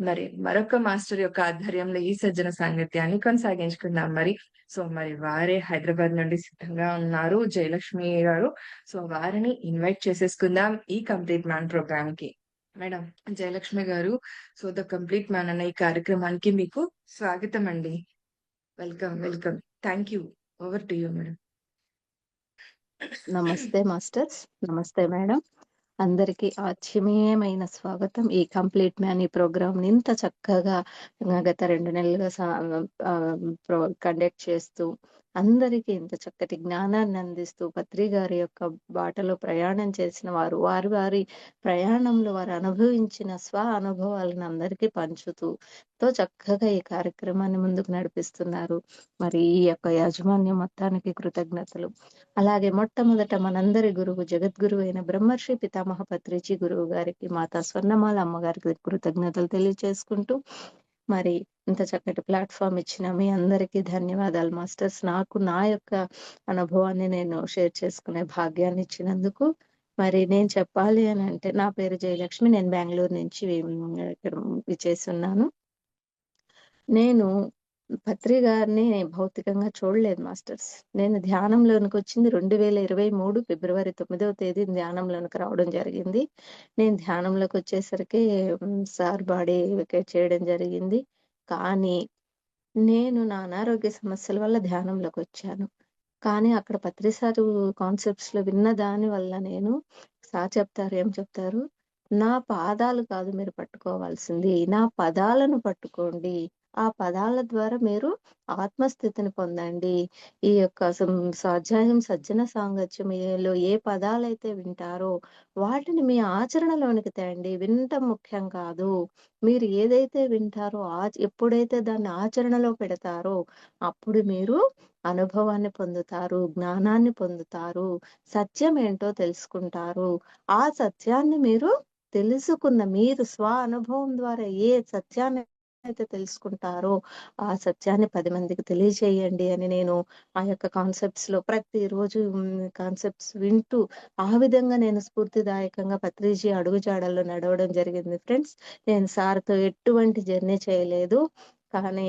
మరి మరొక మాస్టర్ యొక్క ఆధ్వర్యంలో ఈ సజ్జన సాంగత్యాన్ని కొనసాగించుకుందాం మరి. సో, మరి వారే హైదరాబాద్ నుండి సిద్ధంగా ఉన్నారు జయలక్ష్మి గారు. సో, వారిని ఇన్వైట్ చేసేసుకుందాం ఈ కంప్లీట్ మ్యాన్ ప్రోగ్రామ్‌కి. మేడం జయలక్ష్మి గారు, సో, ద కంప్లీట్ మ్యాన్ అనే ఈ కార్యక్రమానికి మీకు స్వాగతం అండి. Welcome. Welcome. Thank you. Over to you madam. నమస్తే మాస్టర్స్. నమస్తే మేడం. అందరికీ ఆత్మీయమైన స్వాగతం. ఈ కంప్లీట్ మ్యాన్ ఈ ప్రోగ్రామ్‌ని ఇంత చక్కగా గత 2 నెలలుగా కండక్ట్ చేస్తూ అందరికీ ఇంత చక్కటి జ్ఞానాన్ని అందిస్తూ పత్రి గారి యొక్క బాటలో ప్రయాణం చేసిన వారు, వారి ప్రయాణంలో వారు అనుభవించిన అనుభవాలను అందరికీ పంచుతూ చక్కగా ఈ కార్యక్రమాన్ని ముందుకు నడిపిస్తున్నారు. మరి ఈ యొక్క యాజమాన్యం మొత్తానికి కృతజ్ఞతలు. అలాగే మొట్టమొదట మనందరి గురువు జగద్గురువు అయిన బ్రహ్మర్షి పితామహ పత్రిజీ గురువు గారికి, మాతా స్వర్ణమాల అమ్మగారికి కృతజ్ఞతలు తెలియజేసుకుంటూ, మరి ఇంత చక్కటి ప్లాట్ఫామ్ ఇచ్చిన మీ అందరికీ ధన్యవాదాలు మాస్టర్స్. నాకు నా యొక్క అనుభవాన్ని నేను షేర్ చేసుకునే భాగ్యాన్ని ఇచ్చినందుకు. మరి నేను చెప్పాలి అని అంటే, నా పేరు జయలక్ష్మి. నేను బెంగుళూరు నుంచి ఇక్కడ విచ్చేస్తున్నాను. నేను పత్రి గారిని భౌతికంగా చూడలేదు మాస్టర్స్. నేను ధ్యానంలోనికి వచ్చింది 2023 ఫిబ్రవరి 9వ తేదీ ధ్యానంలోనికి రావడం జరిగింది. నేను ధ్యానంలోకి వచ్చేసరికి సార్ బాడీ వెకేట్ చేయడం జరిగింది. కానీ నేను నా అనారోగ్య సమస్యల వల్ల ధ్యానంలోకి వచ్చాను. కానీ అక్కడ పత్రి సారు కాన్సెప్ట్స్ లో విన్న దాని వల్ల నేను సార్ చెప్తారు, ఏం చెప్తారు, నా పాదాలు కాదు మీరు పట్టుకోవాల్సింది, నా పదాలను పట్టుకోండి. ఆ పదాల ద్వారా మీరు ఆత్మస్థితిని పొందండి. ఈ యొక్క స్వాధ్యాయం సజ్జన సాంగత్యంలో ఏ పదాలైతే వింటారో వాటిని మీ ఆచరణలోనికి తేండి. వినటం ముఖ్యం కాదు. మీరు ఏదైతే వింటారో ఎప్పుడైతే దాన్ని ఆచరణలో పెడతారో అప్పుడు మీరు అనుభవాన్ని పొందుతారు, జ్ఞానాన్ని పొందుతారు, సత్యం ఏంటో తెలుసుకుంటారు. ఆ సత్యాన్ని మీరు తెలుసుకున్న మీరు అనుభవం ద్వారా ఏ సత్యాన్ని అయితే తెలుసుకుంటారో ఆ సత్యాన్ని 10 మందికి తెలియజేయండి అని నేను ఆ యొక్క కాన్సెప్ట్స్ లో ప్రతిరోజు కాన్సెప్ట్స్ వింటూ ఆ విధంగా నేను స్ఫూర్తిదాయకంగా పత్రిజీ అడుగుజాడల్లో నడవడం జరిగింది ఫ్రెండ్స్. నేను సార్తో ఎటువంటి జర్నీ చేయలేదు, కానీ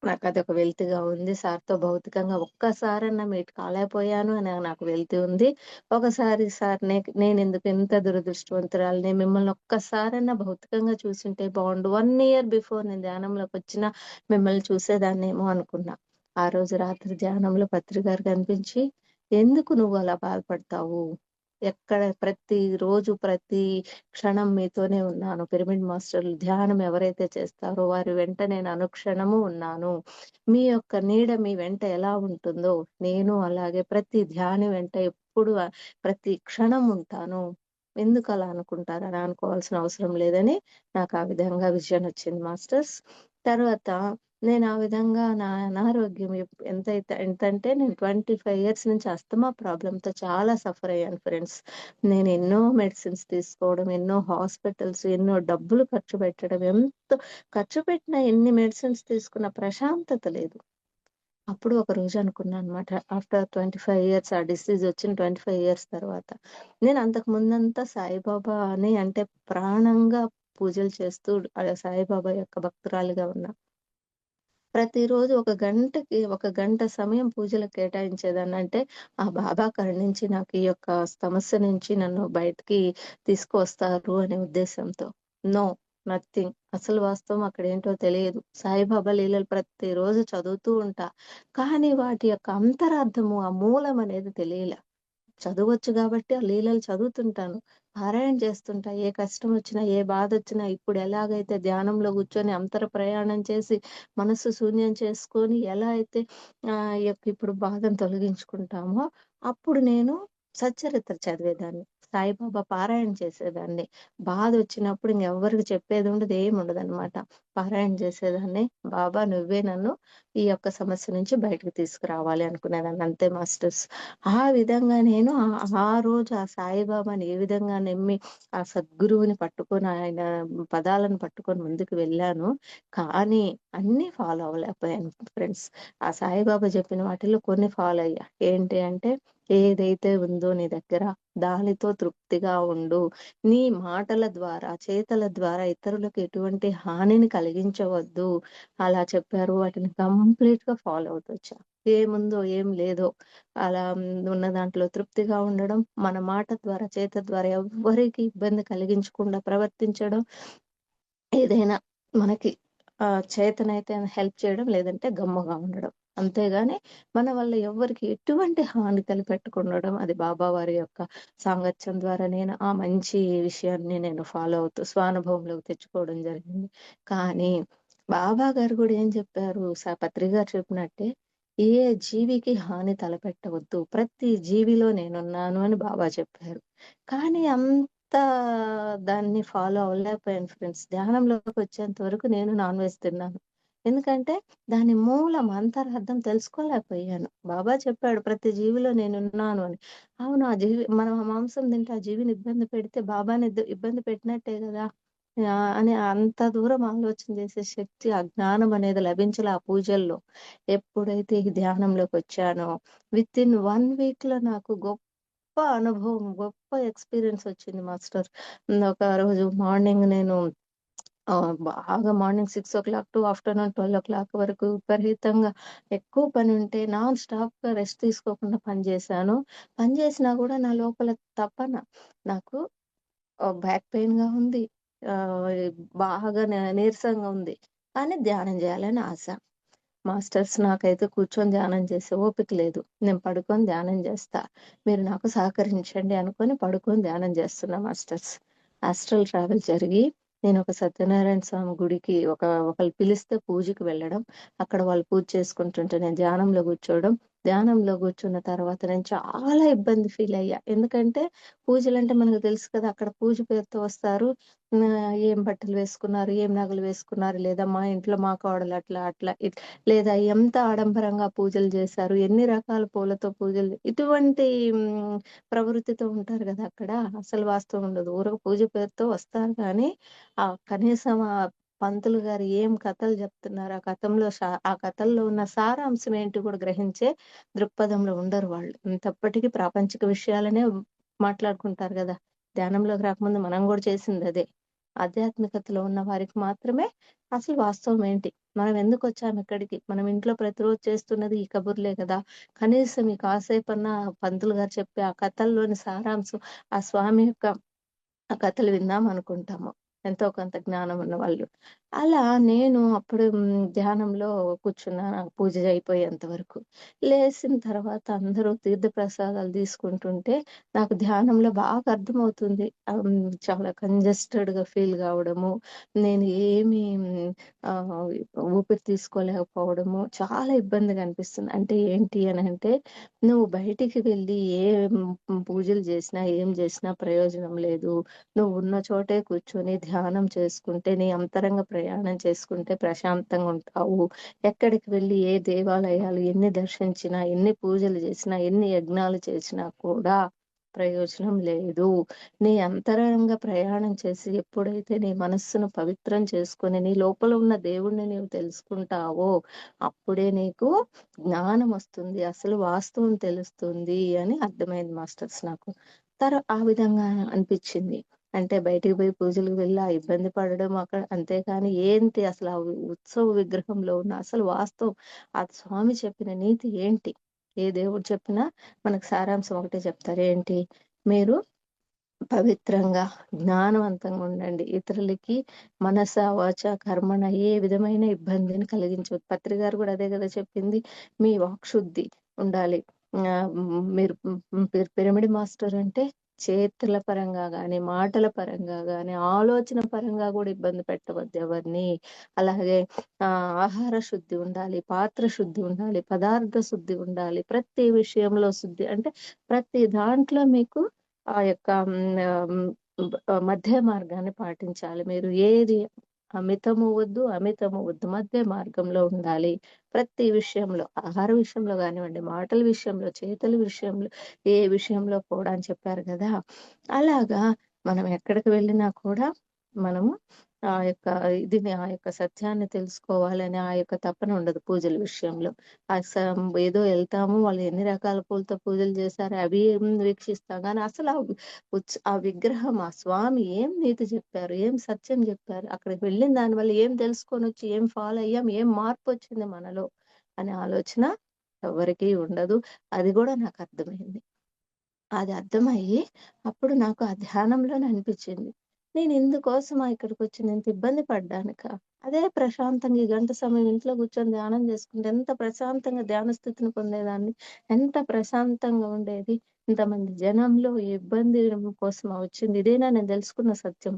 నాకు అదొక వెలితిగా ఉంది. సార్తో భౌతికంగా ఒక్కసారన్నా మీట్ కాలేకపోయాను అని నాకు వెలితి ఉంది. ఒకసారి సార్ నేనెందుకు ఇంత దురదృష్టవంతురాలిని, మిమ్మల్ని ఒక్కసారన్నా భౌతికంగా చూసుంటే బాగుండు. 1 ఇయర్ బిఫోర్ నేను ధ్యానంలోకి వచ్చినా మిమ్మల్ని చూసేదాన్నేమో అనుకున్నా. ఆ రోజు రాత్రి ధ్యానంలో పత్రి గారు కనిపించి, ఎందుకు నువ్వు అలా బాధపడతావు, ఎక్కడ ప్రతి క్షణం మీతోనే ఉన్నాను. పిరమిడ్ మాస్టర్లు ధ్యానం ఎవరైతే చేస్తారో వారి వెంట నేను అనుక్షణము ఉన్నాను. మీ యొక్క నీడ మీ వెంట ఎలా ఉంటుందో నేను అలాగే ప్రతి ధ్యాని వెంట ఎప్పుడు ప్రతి క్షణం ఉంటాను. ఎందుకు అలా అనుకుంటారు, అని అనుకోవాల్సిన అవసరం లేదని నాకు ఆ విధంగా విజన్ వచ్చింది మాస్టర్స్. తర్వాత నేను ఆ విధంగా నా అనారోగ్యం ఎంతంటే నేను 25 ఇయర్స్ నుంచి అస్తమా ప్రాబ్లంతో చాలా సఫర్ అయ్యాను ఫ్రెండ్స్. నేను ఎన్నో మెడిసిన్స్ తీసుకోవడం, ఎన్నో హాస్పిటల్స్, ఎన్నో డబ్బులు ఖర్చు పెట్టడం, ఎంత ఖర్చు పెట్టినా ఎన్ని మెడిసిన్స్ తీసుకున్న ప్రశాంతత లేదు. అప్పుడు ఒక రోజు అనుకున్నా అనమాట, ఆఫ్టర్ 25 ఇయర్స్ ఆ డిసీజ్ వచ్చిన 25 ఇయర్స్ తర్వాత. నేను అంతకు ముందంతా సాయిబాబా అని అంటే ప్రాణంగా పూజలు చేస్తూ సాయిబాబా యొక్క భక్తురాలిగా ఉన్నా. ప్రతిరోజు ఒక గంట సమయం పూజలకు కేటాయించేదాన్ని. అంటే ఆ బాబా కరుణించి నాకు ఈ యొక్క సమస్య నుంచి నన్ను బయటికి తీసుకువస్తారు అనే ఉద్దేశంతో. No, nothing. అసలు వాస్తవం అక్కడ ఏంటో తెలియదు. సాయిబాబా లీలలు ప్రతిరోజు చదువుతూ ఉంటా, కానీ వాటి యొక్క అంతరార్థము, ఆ మూలం అనేది తెలియలే. చదవచ్చు కాబట్టి ఆ లీలలు చదువుతుంటాను, పారాయణ చేస్తుంటా. ఏ కష్టం వచ్చినా, ఏ బాధ వచ్చినా, ఇప్పుడు ఎలాగైతే ధ్యానంలో కూర్చొని అంతర ప్రయాణం చేసి మనస్సు శూన్యం చేసుకొని ఎలా అయితే ఇప్పుడు బాధను తొలగించుకుంటామో, అప్పుడు నేను సచ్చరిత్ర చదివేదాన్ని, సాయిబాబా పారాయణ చేసేదాన్ని. బాధ వచ్చినప్పుడు ఇంకెవ్వరికి చెప్పేది ఉండదు, ఏముండదు అనమాట. పారాయణ చేసేదాన్ని. బాబా నువ్వే నన్ను ఈ యొక్క సమస్య నుంచి బయటకు తీసుకురావాలి అనుకునేదాన్ని, అంతే మాస్టర్స్. ఆ విధంగా నేను ఆ రోజు ఆ సాయిబాబాని ఏ విధంగా నమ్మి ఆ సద్గురువుని పట్టుకొని ఆయన పదాలను పట్టుకొని ముందుకు వెళ్ళాను. కానీ అన్ని ఫాలో అవ్వలేకపోయాను ఫ్రెండ్స్. ఆ సాయిబాబా చెప్పిన వాటిలో కొన్ని ఫాలో అయ్యా. ఏంటి అంటే, ఏదైతే ఉందో నీ దగ్గర దానితో తృప్తిగా ఉండు. నీ మాటల ద్వారా, చేతల ద్వారా ఇతరులకు ఎటువంటి హానిని కలిగించవద్దు. అలా చెప్పారు. వాటిని కంప్లీట్‌గా ఫాలో అవుతొచ్చా. ఏముందో, ఏం లేదో అలా ఉన్న దాంట్లో తృప్తిగా ఉండడం, మన మాట ద్వారా, చేత ద్వారా ఎవ్వరికీ ఇబ్బంది కలిగించకుండా ప్రవర్తించడం. ఏదైనా మనకి చేతనైతే హెల్ప్ చేయడం, లేదంటే గమ్ముగా ఉండడం. అంతేగాని మన వల్ల ఎవ్వరికి ఎటువంటి హాని తలపెట్టకుండడం. అది బాబా వారి యొక్క సాంగత్యం ద్వారా నేను ఆ మంచి విషయాన్ని నేను ఫాలో అవుతూ స్వానుభవంలోకి తెచ్చుకోవడం జరిగింది. కానీ బాబా గారు గూడా ఏం చెప్పారు, పత్రి గారు చెప్పినట్టే, ఏ జీవికి హాని తలపెట్టవద్దు. ప్రతి జీవిలో నేనున్నాను అని బాబా చెప్పారు. కానీ దాన్ని ఫాలో అవ్వలేకపోయాను ఫ్రెండ్స్. ధ్యానంలోకొచ్చేంత వరకు నేను నాన్ వెజ్ తిన్నాను. ఎందుకంటే దాని మూలం అంతరార్థం తెలుసుకోలేకపోయాను. బాబా చెప్పాడు ప్రతి జీవిలో నేనున్నాను అని. అవును. ఆ జీవి మనం ఆ మాంసం తింటే ఆ జీవిని ఇబ్బంది పెడితే బాబాని ఇబ్బంది పెట్టినట్టే గదా! అని అంత దూరం ఆలోచన చేసే శక్తి, ఆ జ్ఞానం అనేది లభించలే ఆ పూజల్లో. ఎప్పుడైతే ఈ ధ్యానంలోకొచ్చానో వితిన్ 1 వీక్‌లో నాకు గొప్ప అనుభవం, గొప్ప ఎక్స్‌పీరియన్స్ వచ్చింది మాస్టర్. ఒక రోజు మార్నింగ్ నేను బాగా మార్నింగ్ 6:00 టు ఆఫ్టర్‌నూన్ 12:00 వరకు విపరీతంగా ఎక్కువ పనుంటే నాన్ స్టాప్‌గా రెస్ట్ తీసుకోకుండా పని చేశాను. పని చేసినా గూడా నా లోపల తపన నాకు బ్యాక్ పెయిన్‌గా ఉంది. ఆహ్, బాగా నీరసంగా ఉంది. కానీ ధ్యానం జేయాలని ఆశ. మాస్టర్స్ నాకైతే కూర్చొని ధ్యానం చేసే ఓపిక లేదు. నేను పడుకొని ధ్యానం జేస్తా. మీరు నాకు సహకరించండి అనుకోని పడుకొని ధ్యానం జేస్తున్నా మాస్టర్స్. ఆస్ట్రల్ ట్రావెల్ జరిగి నేనొక సత్యనారాయణ స్వామి గుడికి ఒకళ్ళు పిలిస్తే పూజకి వెళ్ళడం. అక్కడ వాళ్ళు పూజ చేసుకుంటుంటే నేను ధ్యానంలో కూర్చోవడం. ధ్యానంలో కూర్చున్న తర్వాత నేను చాలా ఇబ్బంది ఫీలయ్యా. ఎందుకంటే పూజలంటే మనకు తెలుసు కదా! అక్కడ పూజ పేరుతో వస్తారు. ఏం బట్టలు వేసుకున్నారు, ఏం నగలు వేసుకున్నారు, లేదా మా ఇంట్లో మా కోడలు అట్లా, అట్లా లేదా ఎంత ఆడంబరంగా పూజలు చేశారు, ఎన్ని రకాల పూలతో పూజలు ఇటువంటి ప్రవృత్తితో ఉంటారు గదా! అక్కడ. అసలు వాస్తవం ఉండదు. ఊరక పూజ పేరుతో వస్తారు కానీ, కనీసం పంతులు గారు ఏం కథలు చెప్తున్నారు, ఆ కథల్లో ఉన్న సారాంశం ఏంటి కూడా గ్రహించే దృక్పథంలో ఉండరు వాళ్ళు. ఇంతప్పటికి ప్రాపంచిక విషయాలనే మాట్లాడుకుంటారు గదా! ధ్యానంలోకి రాకముందు మనం గూడా చేసిందదే. ఆధ్యాత్మికతలో ఉన్న వారికి మాత్రమే అసలు వాస్తవం ఏంటి? మనం ఎందుకొచ్చాం ఇక్కడికి? మనం ఇంట్లో ప్రతిరోజు చేస్తున్నది ఈ కబుర్లే గదా! కనీసం ఈ కాసేపన్నా పంతులు గారు చెప్పే ఆ కథల్లోని సారాంశం, ఆ స్వామి యొక్క ఆ కథలు విందాం అనుకుంటాము. ఎంతో కొంత జ్ఞానం ఉన్నవాళ్ళు. అలా నేను అప్పుడు ధ్యానంలో కూర్చున్నాను. పూజ అయిపోయేంత వరకు. లేసిన తర్వాత అందరూ తీర్థప్రసాదాలు తీసుకుంటుంటే నాకు ధ్యానంలో బాగా అర్థమవుతుంది. చాలా కంజెస్టెడ్‌గా ఫీల్ కావడము. నేను ఏమి ఆహ్, ఊపిరి తీసుకోలేకపోవడము చాలా ఇబ్బందిగా అనిపిస్తుంది. అంటే ఏంటి అనంటే నువ్వు బయటికి వెళ్ళి పూజలు చేసినా, ఏం చేసినా ప్రయోజనం లేదు. నువ్వున్న చోటే కూర్చొని ధ్యానం చేసుకుంటే, నీ అంతరంగ ప్రయాణం చేసుకుంటే ప్రశాంతంగా ఉంటావు. ఎక్కడికి వెళ్లి ఏ దేవాలయాలు ఎన్ని దర్శించినా, ఎన్ని పూజలు చేసినా, ఎన్ని యజ్ఞాలు చేసినా కూడా ప్రయోజనం లేదు. నీ అంతరంగ ప్రయాణం చేసి ఎప్పుడైతే నీ మనస్సును పవిత్రం చేసుకొని, నీ లోపల ఉన్న దేవుడిని నీవు తెలుసుకుంటావో, అప్పుడే నీకు జ్ఞానమొస్తుంది. అసలు వాస్తవం తెలుస్తుంది అని అర్థమైంది మాస్టర్స్ నాకు. ఆ విధంగా అనిపిచ్చింది. అంటే బయటికి పోయి పూజలకు వెళ్ళి ఆ ఇబ్బంది పడడం అక్కడ అంతేకాని ఏంటి అసలు ఆ ఉత్సవ విగ్రహంలో ఉన్న అసలు వాస్తవం, ఆ స్వామి చెప్పిన నీతి ఏంటి? ఏ దేవుడు చెప్పినా మనకు సారాంశం ఒకటే చెప్తారు. ఏంటి? మీరు పవిత్రంగా, జ్ఞానవంతంగా ఉండండి. ఇతరులకి మనస, వాచ, కర్మణ ఏ విధమైన ఇబ్బందిని కలిగించవద్దు. పత్రి గారు గూడా అదే గదా చెప్పింది. మీ వాక్‌శుద్ధి ఉండాలి. మీరు పిరమిడ్ మాస్టర్ అంటే చేతుల పరంగా గాని, మాటల పరంగా గాని, ఆలోచన పరంగా గూడా ఇబ్బంది పెట్టవద్దు ఎవరిని. అలాగే ఆహార శుద్ధి ఉండాలి, పాత్ర శుద్ధి ఉండాలి, పదార్థ శుద్ధి ఉండాలి. ప్రతి విషయంలో శుద్ధి అంటే ప్రతి దాంట్లో మీకు ఆ యొక్క మధ్య మార్గాన్ని పాటించాలి. మీరు ఏది అమితము వద్దు, అమితము వద్దు. మధ్య మార్గంలో ఉండాలి. ప్రతి విషయంలో, ఆహార విషయంలో గానివ్వండి, మాటల విషయంలో, చేతల విషయంలో, ఏ విషయంలో కూడా అని చెప్పారు గదా! అలాగా మనం ఎక్కడికి వెళ్ళినా కూడా మనము ఆ యొక్క సత్యాన్ని తెలుసుకోవాలని ఆ యొక్క తపన ఉండదు పూజల విషయంలో. ఏదో ఎళ్తాము, వాళ్ళు ఎన్ని రకాల పూలతో పూజలు చేశారు అవి వీక్షిస్తాం. గానీ అసలు ఆ విగ్రహం, ఆ స్వామి ఏం నీతి చెప్పారు? ఏం సత్యం చెప్పారు? అక్కడికి వెళ్ళిన దానివల్ల ఏం తెలుసుకొనొచ్చి, ఏం ఫాలో అయ్యాం? ఏం మార్పొచ్చింది మనలో? అనే ఆలోచన ఎవ్వరికీ ఉండదు. అది గూడా నాకర్థమైంది. అది అర్థమయ్యి అప్పుడు నాకు ఆ ధ్యానంలోనే అనిపిచ్చింది. నేను ఇందుకోసమా ఇక్కడికొచ్చింది? ఇంత ఇబ్బంది పడ్డానికా? అదే ప్రశాంతంగా ఈ గంట సమయం ఇంట్లో కూర్చొని ధ్యానం చేసుకుంటే ఎంత ప్రశాంతంగా ధ్యాన స్థితిని పొందేదాన్ని. ఎంత ప్రశాంతంగా ఉండేది. ఇంతమంది జనంలో ఈ ఇబ్బంది కోసమా వచ్చింది? ఇదేనా నేను తెలుసుకున్న సత్యం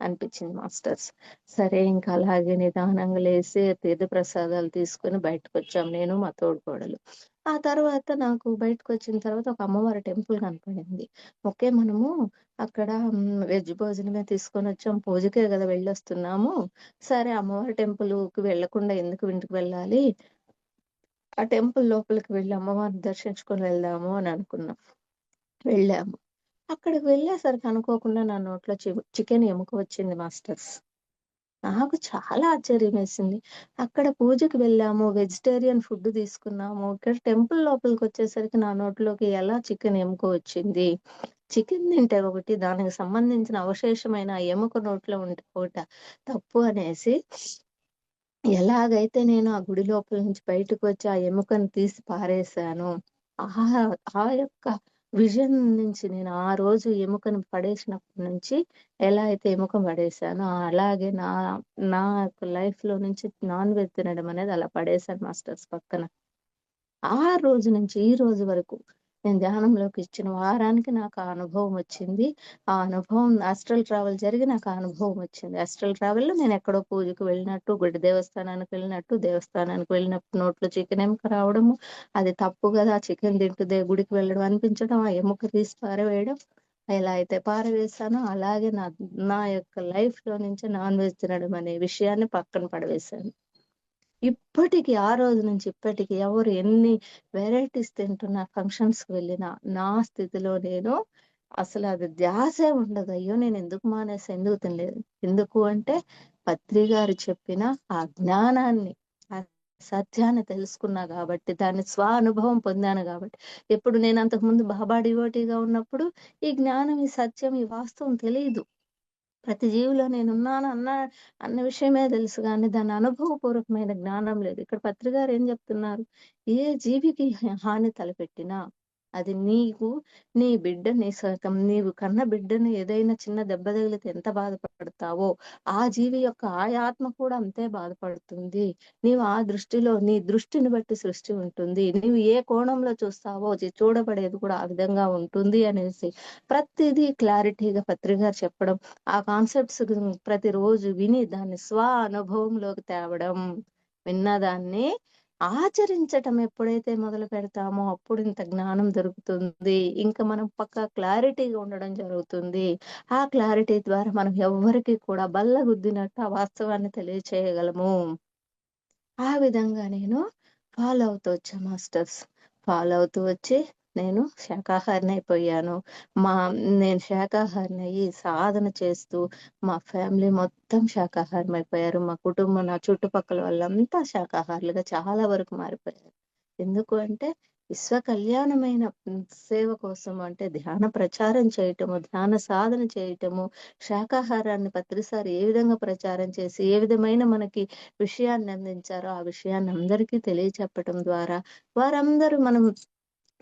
అనిపిచ్చింది మాస్టర్స్. సరే ఇంక అలాగే నిదానంగా లేసి తీర్థ ప్రసాదాలు తీసుకొని బయటకొచ్చాం నేను, మా తోడికోడలు. ఆ తర్వాత నాకు బయటకొచ్చిన తర్వాత ఒక అమ్మవారి టెంపుల్ కనపడింది. ఓకే. మనము అక్కడ వెజ్ భోజనమే తీసుకొనొచ్చాం. పూజకే గదా వెళ్ళొస్తున్నాము. సరే అమ్మవారి టెంపులుకి వెళ్ళకుండా ఎందుకు ఇంటికి వెళ్ళాలి? ఆ టెంపుల్ లోపలికి వెళ్లి అమ్మవారిని దర్శించుకొని వెళ్దాము అని అనుకున్నాం. వెళ్ళాము. అక్కడికి వెళ్ళేసరికి అనుకోకుండా నా నోట్లో చికెన్ ఎముక వచ్చింది మాస్టర్స్. నాకు చాలా ఆశ్చర్యమేసింది. అక్కడ పూజకి వెళ్ళాము, వెజిటేరియన్ ఫుడ్ తీసుకున్నాము. ఇక్కడ టెంపుల్ లోపలికొచ్చేసరికి నా నోట్లోకి ఎలా చికెన్ ఎముక వచ్చింది? చికెన్ తింటే ఒకటి, దానికి సంబంధించిన అవశేషమైన ఆ ఎముక నోట్లో ఉంటే ఒకటా తప్పు అనేసి, ఎలాగైతే నేను ఆ గుడి లోపల నుంచి బయటకొచ్చి ఆ ఎముకను తీసి పారేశానో, ఆహా! ఆ యొక్క విజన్ నుంచి నేను ఆ రోజు ఎముకను పడేసినప్పటి నుంచి ఎలా అయితే ఎముక పడేశానో, అలాగే నా యొక్క లైఫ్‌లో నుంచి నాన్ వెజ్ తినడం అనేది అలా పడేశాను మాస్టర్స్ పక్కన. ఆ రోజు నుంచి ఈ రోజు వరకు నేను ధ్యానంలోకి ఇచ్చిన వారానికి నాకు ఆ అనుభవం వచ్చింది. ఆ అనుభవం ఆస్ట్రల్ ట్రావెల్ జరిగి నాకు ఆ అనుభవం వచ్చింది. ఆస్ట్రల్ ట్రావెల్‌లో నేనెక్కడో పూజకి వెళ్ళినట్టు, గుడి దేవస్థానానికి వెళ్ళినట్టు, దేవస్థానానికి వెళ్ళినప్పుడు నోట్లో చికెన్ ఎముక రావడము, అది తప్పు గదా! చికెన్ తింటూ గుడికి వెళ్ళడం అనిపించడం, ఆ ఎముక తీసి పారవేయడం. ఎలా అయితే పారవేశానో అలాగే నా యొక్క లైఫ్‌లో నుంచి నాన్ వెజ్ తినడం అనే విషయాన్ని పక్కన పడవేశాను. ఇప్పటికి ఆ రోజు నుంచి ఇప్పటికి ఎవరు ఎన్ని వెరైటీస్ తింటున్నా, ఫంక్షన్స్‌కి వెళ్ళినా, నా స్థితిలో నేను అసలది ధ్యాసే ఉండదు. అయ్యో! నేనెందుకు మానేసా? ఎందుకు తినలేదు? ఎందుకు అంటే పత్రి గారు చెప్పిన ఆ జ్ఞానాన్ని, ఆ సత్యాన్ని తెలుసుకున్నా గాబట్టి, దాన్ని అనుభవం పొందాను గాబట్టి, ఇప్పుడు నేను అంతకుముందు బాబా డివోటీగా ఉన్నప్పుడు ఈ జ్ఞానం, ఈ సత్యం, ఈ వాస్తవం తెలీదు. ప్రతి జీవిలో నేనున్నాను అన్న విషయమే తెలుసు గానీ, దాని అనుభవపూర్వకమైన జ్ఞానం లేదు. ఇక్కడ పత్రిగారు ఏం చెప్తున్నారు? ఏ జీవికి హాని తలపెట్టినా, అది నీ బిడ్డ నీవు కన్న బిడ్డని ఏదైనా చిన్న దెబ్బ తగిలితే ఎంత బాధపడతావో, ఆ జీవి యొక్క ఆత్మ కూడా అంతే బాధపడుతుంది. నీ దృష్టిని బట్టి సృష్టి ఉంటుంది. నీవు ఏ కోణంలో చూస్తావో చూడబడేది కూడా ఆ విధంగా ఉంటుంది అనేసి ప్రతిదీ క్లారిటీగా పత్రిగారు చెప్పడం. ఆ కాన్సెప్ట్స్ ప్రతిరోజు విని దాన్ని అనుభవంలోకి తేవడం. విన్నదాన్ని ఆచరించటం ఎప్పుడైతే మొదలు పెడతామో అప్పుడు ఇంత జ్ఞానం దొరుకుతుంది. ఇంకా మనం పక్కా క్లారిటీగా ఉండడం జరుగుతుంది. ఆ క్లారిటీ ద్వారా మనం ఎవ్వరికీ కూడా బల్లగుద్దినట్టు ఆ వాస్తవాన్ని తెలియచేయగలము. ఆ విధంగా నేను ఫాలో అవుతూ వచ్చా మాస్టర్స్. ఫాలో అవుతూ వచ్చి నేను శాకాహారినయిపోయాను. మా నేను శాకాహారినయ్యి సాధన చేస్తూ మా ఫ్యామిలీ మొత్తం శాకాహారమైపోయారు. మా కుటుంబం, నా చుట్టుపక్కల వాళ్ళంతా శాకాహారులుగా చాలా వరకు మారిపోయారు. ఎందుకు అంటే విశ్వ కళ్యాణమైన సేవ కోసం అంటే ధ్యాన ప్రచారం చేయటము, ధ్యాన సాధన చేయటము, శాకాహారాన్ని పత్రిసారి ఏ విధంగా ప్రచారం చేసి, ఏ విధమైన మనకి విషయాన్ని అందించారో, ఆ విషయాన్ని అందరికీ తెలియచెప్పటం ద్వారా వారందరూ మనం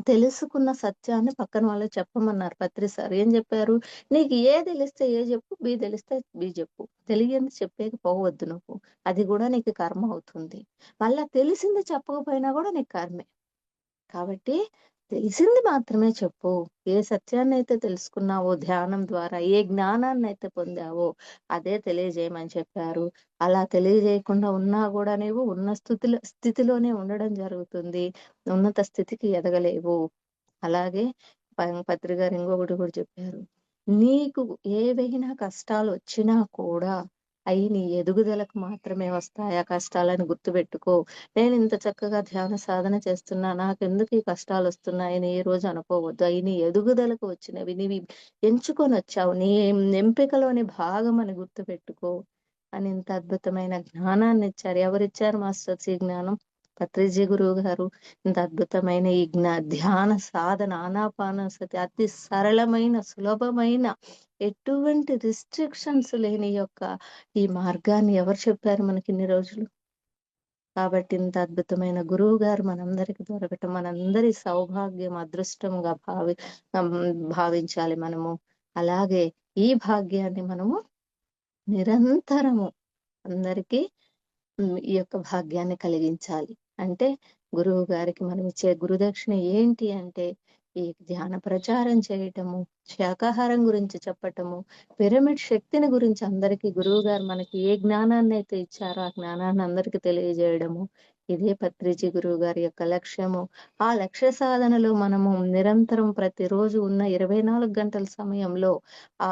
తెలుసుకున్న సత్యాన్ని పక్కన వాళ్ళకి చెప్పమన్నారు పత్రి సార్. ఏం చెప్పారు? "నీకు ఏ తెలిస్తే ఏ జెప్పు, బి తెలిస్తే బి జెప్పు. తెలియంది చెప్పేకి పోవద్దు నువ్వు. అది గూడా నీకు కర్మ అవుతుంది. మళ్ళా తెలిసింది చెప్పకపోయినా గూడా నీకు కర్మే. కాబట్టి తెలిసింది మాత్రమే చెప్పు. ఏ సత్యాన్నైతే తెలుసుకున్నావో ధ్యానం ద్వారా, ఏ జ్ఞానాన్నైతే పొందావో అదే తెలియజేయమని చెప్పారు. అలా తెలియజేయకుండా ఉన్నా గూడా నీవు ఉన్న స్థితిలోనే ఉండడం జరుగుతుంది. ఉన్నత స్థితికి ఎదగలేవు. అలాగే పత్రి గారు ఇంకొకటి కూడా చెప్పారు. నీకు ఏవైనా కష్టాలొచ్చినా కూడా అయి నీ ఎదుగుదలకు మాత్రమే వస్తాయి. ఆ కష్టాలని గుర్తుపెట్టుకో. నేనింత చక్కగా ధ్యాన సాధన చేస్తున్నా, నాకెందుకు ఈ కష్టాలొస్తున్నాయని ఏ రోజు అనుకోవద్దు. అయి నీ ఎదుగుదలకు వచ్చినవి. నీవి ఎంచుకొనొచ్చావు. నీ ఎంపికలోని భాగమని గుర్తుపెట్టుకో. అని ఇంత అద్భుతమైన జ్ఞానాన్ని ఇచ్చారు. ఎవరిచ్చారు మాస్టర్స్ ఈ జ్ఞానం? పత్రిజీ గురువు గారు ఇంత అద్భుతమైన ఈ ధ్యాన సాధన ఆనాపానసతి అతి సరళమైన, సులభమైన, ఎటువంటి రిస్ట్రిక్షన్స్ లేని యొక్క ఈ మార్గాన్ని ఎవరు చెప్పారు మనకి ఇన్ని రోజులు? కాబట్టి ఇంత అద్భుతమైన గురువు గారు మనందరికి దొరకటం మనందరి సౌభాగ్యం, అదృష్టంగా ఆహ్, భావించాలి మనము. అలాగే ఈ భాగ్యాన్ని మనము నిరంతరము అందరికీ ఈ యొక్క భాగ్యాన్ని కలిగించాలి. అంటే గురువు గారికి మనం ఇచ్చే గురుదక్షిణ ఏంటి అంటే, ఈ ధ్యాన ప్రచారం చేయటము, శాకాహారం గురించి చెప్పటము, పిరమిడ్ శక్తిని గురించి అందరికీ గురువు గారు మనకి ఏ జ్ఞానాన్నైతే ఇచ్చారో ఆ జ్ఞానాన్ని అందరికీ తెలియజేయడము. ఇదే పత్రిజీ గురువు గారి యొక్క లక్ష్యము. ఆ లక్ష్య సాధనలో మనము నిరంతరం ప్రతిరోజు ఉన్న 24 గంటల సమయంలో ఆ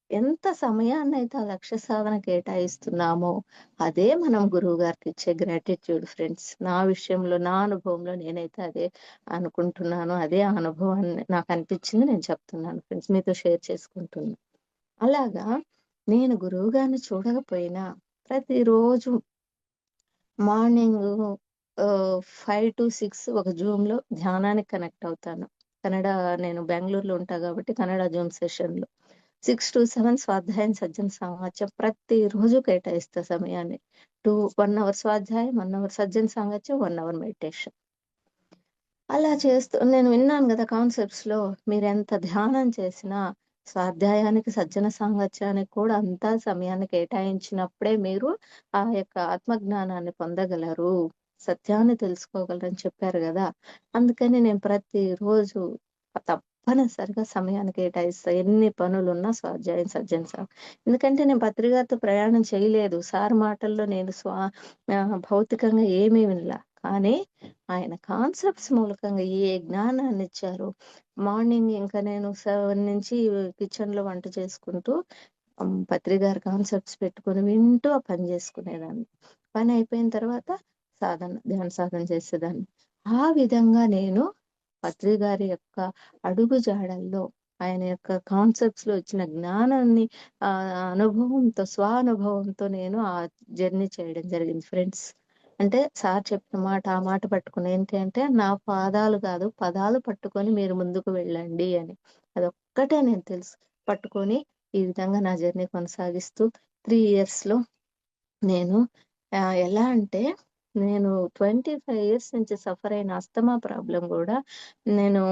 ఎంత సమయాన్నైతే ఆ లక్ష్య సాధన కేటాయిస్తున్నామో అదే మనం గురువు గారికి ఇచ్చే గ్రాటిట్యూడ్ ఫ్రెండ్స్. నా విషయంలో, నా అనుభవంలో నేనైతే అదే అనుకుంటున్నాను. అదే ఆ అనుభవాన్ని నాకు అనిపించింది నేను చెప్తున్నాను ఫ్రెండ్స్. మీతో షేర్ చేసుకుంటున్నా. అలాగా నేను గురువు గారిని చూడకపోయినా ప్రతిరోజు మార్నింగ్ 5-6 ఒక జూమ్‌లో ధ్యానానికి కనెక్ట్ అవుతాను. కన్నడ నేను బెంగుళూరులో ఉంటా కాబట్టి కన్నడ జూమ్ సెషన్‌లో. 6-7 స్వాధ్యాయం, సజ్జన సాంగత్యం ప్రతిరోజు కేటాయిస్తా సమయాన్ని. 1 అవర్ స్వాధ్యాయం, 1 అవర్ సజ్జన సాంగత్యం, 1 అవర్ మెడిటేషన్. అలా చేస్తూ నేను విన్నాను గదా! కాన్సెప్ట్స్‌లో మీరెంత ధ్యానం చేసినా, స్వాధ్యాయానికి, సజ్జన సాంగత్యానికి కూడా అంతా సమయాన్ని కేటాయించినప్పుడే మీరు ఆ యొక్క ఆత్మజ్ఞానాన్ని పొందగలరు. సత్యాన్ని తెలుసుకోగలరని చెప్పారు గదా! అందుకని నేను ప్రతిరోజు తప్పనిసరిగా సమయాన్ని కేటాయిస్తా. ఎన్ని పనులున్నా స్వాధ్యాయం, సజ్జన ఎందుకంటే నేను పత్రికతో ప్రయాణం చేయలేదు. సార్ మాటల్లో నేను భౌతికంగా ఏమీ వినలా. కానీ ఆయన కాన్సెప్ట్స్ మూలకంగా ఏ జ్ఞానాన్నిచ్చారో, మార్నింగ్ ఇంకా నేను 7 నుంచి కిచెన్‌లో వంట చేసుకుంటూ పత్రి గారి కాన్సెప్ట్స్ పెట్టుకొని వింటూ ఆ పని చేసుకునేదాన్ని. పని అయిపోయిన తర్వాత ధ్యాన సాధన చేసేదాన్ని. ఆ విధంగా నేను పత్రి గారి యొక్క అడుగు జాడల్లో ఆయన యొక్క కాన్సెప్ట్స్‌లో ఇచ్చిన జ్ఞానాన్ని అనుభవంతో, స్వానుభవంతో నేను ఆ జర్నీ చేయడం జరిగింది ఫ్రెండ్స్. అంటే సార్ చెప్పిన మాట, ఆ మాట పట్టుకొని ఏంటి అంటే, నా పాదాలు కాదు పదాలు పట్టుకొని మీరు ముందుకు వెళ్ళండి అని. అదొక్కటే నేను తెలుసు. పట్టుకొని ఈ విధంగా నా జర్నీ కొనసాగిస్తూ 3 ఇయర్స్‌లో నేను ఎలా అంటే నేను 25 ఇయర్స్ నుంచి సఫర్ అయిన అస్తమా ప్రాబ్లమ్ గూడా నేను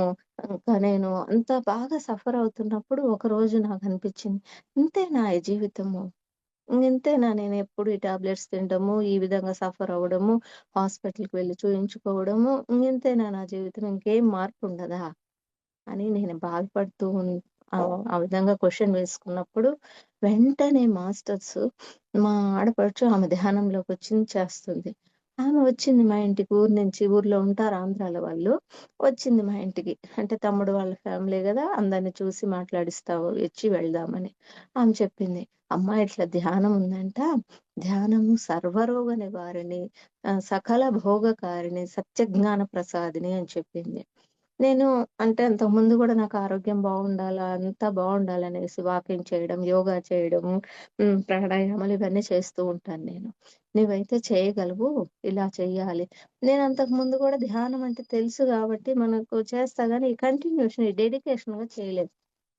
నేను అంత బాగా సఫర్ అవుతున్నప్పుడు ఒకరోజు నాకనిపించింది, ఇంతేనా ఈ జీవితము? ఇంతేనా నేనెప్పుడు ఈ టాబ్లెట్స్ తినడము, ఈ విధంగా సఫర్ అవ్వడము, హాస్పిటల్‌కి వెళ్లి చూయించుకోవడము, ఇంతేనా నా జీవితం? ఇంకేం మార్పుండదా? అని నేను బాధపడుతూ ఆ విధంగా క్వెషన్ వేసుకున్నప్పుడు, వెంటనే మాస్టర్స్ మా ఆడపడుచు ఆమె ధ్యానంలోకొచ్చింది చేస్తుంది. ఆమె వచ్చింది మా ఇంటికి ఊరు నుంచి. ఊర్లో ఉంటారు ఆంధ్రాలో వాళ్ళు. వచ్చింది మా ఇంటికి. అంటే తమ్ముడు వాళ్ళ ఫ్యామిలీ గదా! అందరిని చూసి మాట్లాడిస్తావు వచ్చి వెళ్దామని. ఆమె చెప్పింది, "అమ్మా ఇట్లా ధ్యానం ఉందంట. ధ్యానము సర్వరోగ నివారిణి, సకల భోగకారిణి, సత్యజ్ఞాన ప్రసాదిని" అని చెప్పింది. నేను అంటే అంతకుముందు గూడా నాకు ఆరోగ్యం బావుండాలా, అంతా బావుండాలనేసి వాకింగ్ చేయడం, యోగా చేయడము, ప్రాణాయామాలు ఇవన్నీ చేస్తూ ఉంటాను నేను. "నువ్వైతే చేయగలవు, ఇలా చెయ్యాలి." నేను అంతకుముందు గూడా ధ్యానం అంటే తెలుసు గాబట్టి మనకు చేస్తా గానీ, ఈ కంటిన్యూషన్, ఈ డెడికేషన్‌గా చేయలేదు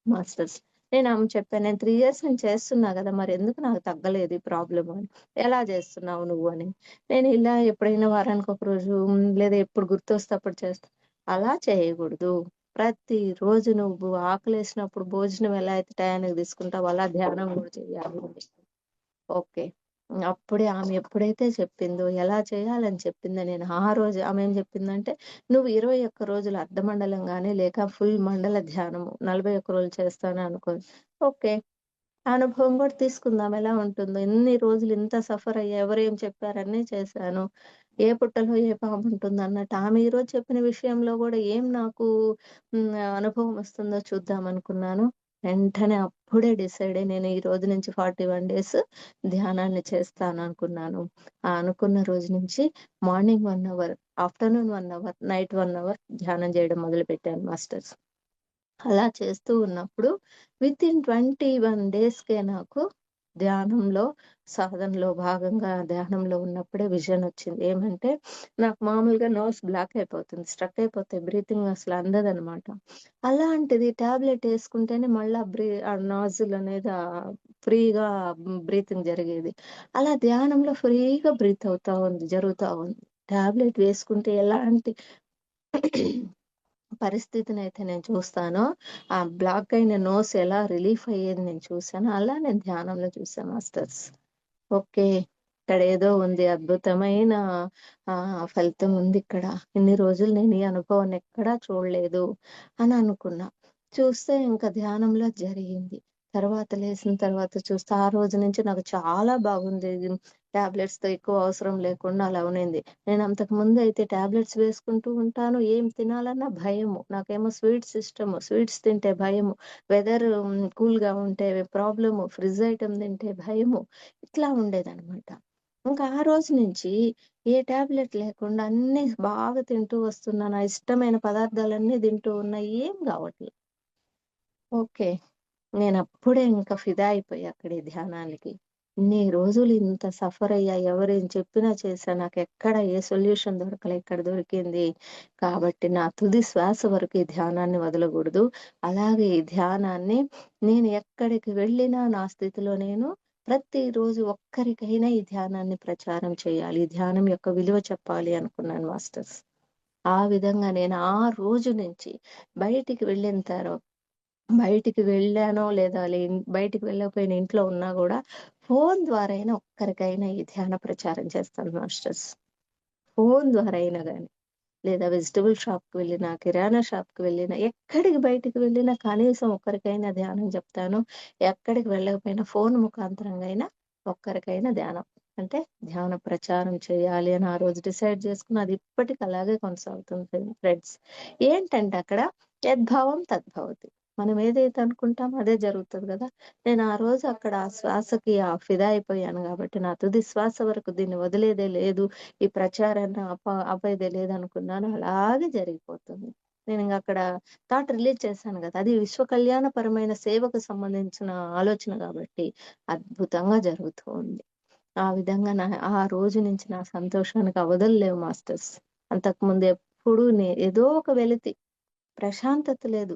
మాస్టర్స్. నేను ఆమెకు చెప్పాను, "నేను 3 ఇయర్స్ నుంచి చేస్తున్నా గదా! మరెందుకు నాకు తగ్గలేదు ఈ ప్రాబ్లము" అని. "ఎలా చేస్తున్నావు నువ్వు" అని. నేను ఇలా ఎప్పుడైనా వారానికి ఒక రోజు లేదా ఎప్పుడు గుర్తొస్తే అప్పుడు చేస్తా. అలా చేయగూడదు. ప్రతిరోజు నువ్వు ఆకలేసినప్పుడు భోజనం ఎలా అయితే టయానికి తీసుకుంటావో అలా ధ్యానం గూడా చేయాలి అని. ఓకే. అప్పుడే ఆమె ఎప్పుడైతే చెప్పిందో, ఎలా చేయాలని చెప్పిందో నేను ఆ రోజు ఆమె ఏం చెప్పిందంటే, "నువ్వు 21 రోజులు అర్ధమండలం గాని, లేక ఫుల్ మండల ధ్యానము 41 రోజులు చేస్తాను" అనుకో. ఓకే. అనుభవం గూడా తీసుకుందాం ఎలా ఉంటుందో. ఇన్ని రోజులు ఇంత సఫర్ అయ్యా, ఎవరేం చెప్పారని చేశాను. ఏ పుట్టలో ఏ పాముంటుందన్నట్టు. ఆమె ఈరోజు చెప్పిన విషయంలో గూడా ఏం నాకు అనుభవం వస్తుందో చూద్దామనుకున్నాను. వెంటనే అప్పుడే డిసైడ్ అయ్యి నేను ఈ రోజు నుంచి 41 డేస్ ధ్యానాన్ని చేస్తాననుకున్నాను. ఆ అనుకున్న రోజు నుంచి morning 1 hour, afternoon 1 hour, night 1 hour ధ్యానం జేయడం మొదలుపెట్టాను మాస్టర్స్. అలా చేస్తూ ఉన్నప్పుడు వితిన్ 21 డేస్‌కే నాకు ధ్యానంలో, సాధనలో భాగంగా ధ్యానంలో ఉన్నప్పుడే విజన్ వచ్చింది. ఏమంటే నాకు మామూలుగా నోస్ బ్లాక్ అయిపోతుంది. స్ట్రక్ అయిపోతాయి. బ్రీతింగ్ అసలు అందదనమాట. అలాంటిది టాబ్లెట్ యేసుకుంటేనే మళ్ళా ఆ నాజిల్ అనేది ఫ్రీగా బ్రీతింగ్ జరిగేది. అలా ధ్యానంలో ఫ్రీగా బ్రీత్ అవుతా ఉంది. జరుగుతా ఉంది. టాబ్లెట్ వేసుకుంటే ఎలాంటి పరిస్థితినైతే నేను చూస్తానో, ఆ బ్లాక్ అయిన నోస్ ఎలా రిలీఫ్ అయ్యేది నేను చూసానో, అలా నేను ధ్యానంలో చూసా మాస్టర్స్. ఓకే. ఇక్కడేదో ఉంది అద్భుతమైన ఫలితం ఉందిక్కడ. ఇన్ని రోజులు నేను ఈ అనుభవాన్ని ఎక్కడా చూడలేదు అని అనుకున్నా. చూస్తే ఇంకా ధ్యానంలో జరిగింది. తర్వాత లేసిన తర్వాత చూస్తే ఆ రోజు నుంచి నాకు చాలా బాగుంది. టాబ్లెట్స్‌తో ఎక్కువ అవసరం లేకుండా అలా ఉన్నింది. నేను అంతకు ముందయితే టాబ్లెట్స్ వేసుకుంటూ ఉంటాను. ఏం తినాలన్నా భయము. నాకేమో స్వీట్స్ ఇష్టము. స్వీట్స్ తింటే భయము. వెదర్ కూల్‌గా ఉంటే ప్రాబ్లము. ఫ్రిడ్జ్ ఐటెమ్ తింటే భయము. ఇట్లా ఉండేదనమాట. ఇంకా ఆ రోజు నుంచి ఏ టాబ్లెట్ లేకుండా అన్నీ బాగా తింటూ వస్తున్నా. నా ఇష్టమైన పదార్థాలన్నీ తింటూ ఉన్నా. ఏం గావట్లే. ఓకే. నేనప్పుడే ఇంకా ఫిదా అయిపోయా అక్కడ ఈ ధ్యానానికి. ఇన్ని రోజులు ఇంత సఫర్ అయ్యా. ఎవరేం చెప్పినా చేశా. నాకెక్కడ ఏ సొల్యూషన్ దొరకలే. ఇక్కడ దొరికింది. కాబట్టి నా తుది శ్వాస వరకు ఈ ధ్యానాన్ని వదలగూడదు. అలాగే ఈ ధ్యానాన్ని నేను ఎక్కడికి వెళ్ళినా నా స్థితిలో నేను ప్రతిరోజు ఒక్కరికైనా ఈ ధ్యానాన్ని ప్రచారం చేయాలి. ఈ ధ్యానం యొక్క విలువ చెప్పాలి అనుకున్నాను మాస్టర్స్. ఆ విధంగా నేను ఆ రోజు నుంచి బయటికి వెళ్ళిన బయటికి వెళ్ళానో లేదా బయటికి వెళ్ళకపోయినా ఇంట్లో ఉన్నా గూడా ఫోను ద్వారా అయినా ఒక్కరికైనా ఈ ధ్యాన ప్రచారం చేస్తాను మాస్టర్స్. ఫోను ద్వారా అయినా గాని. లేదా వెజిటబుల్ షాప్‌కి వెళ్ళినా, కిరాణా షాప్‌కి వెళ్ళినా, ఎక్కడికి బయటికి వెళ్ళినా కనీసం ఒక్కరికైనా ధ్యానం జెప్తాను. ఎక్కడికి వెళ్ళకపోయినా ఫోను ముఖాంతరంగా అయినా ఒక్కరికైనా ధ్యానం. అంటే ధ్యాన ప్రచారం చేయాలి అని ఆ రోజు డిసైడ్ జేసుకున్న అది ఇప్పటికి అలాగే కొనసాగుతుంది ఫ్రెండ్స్. ఏంటంటే అక్కడ యద్భావం తద్భవతి. మనం ఏదైతే అనుకుంటామో అదే జరుగుతది గదా! నేను ఆ రోజు అక్కడ ఆ శ్వాసకి ఫిదా అయిపోయాను గాబట్టి నా తుది శ్వాస వరకు దీన్ని వదిలేదే లేదు. ఈ ప్రచారాన్ని ఆపేదే లేదనుకున్నాను. అలాగే జరిగిపోతుంది. నేనింక అక్కడ థాట్ రిలీజ్ చేశాను గదా! అది విశ్వ కళ్యాణపరమైన సేవకు సంబంధించిన ఆలోచన గాబట్టి అద్భుతంగా జరుగుతూ ఉంది. ఆ విధంగా ఆ రోజు నుంచి నా సంతోషానికి అవధులు లేవు మాస్టర్స్. అంతకుముందు ఎప్పుడు ఏదో ఒక వెలితి, ప్రశాంతత లేదు.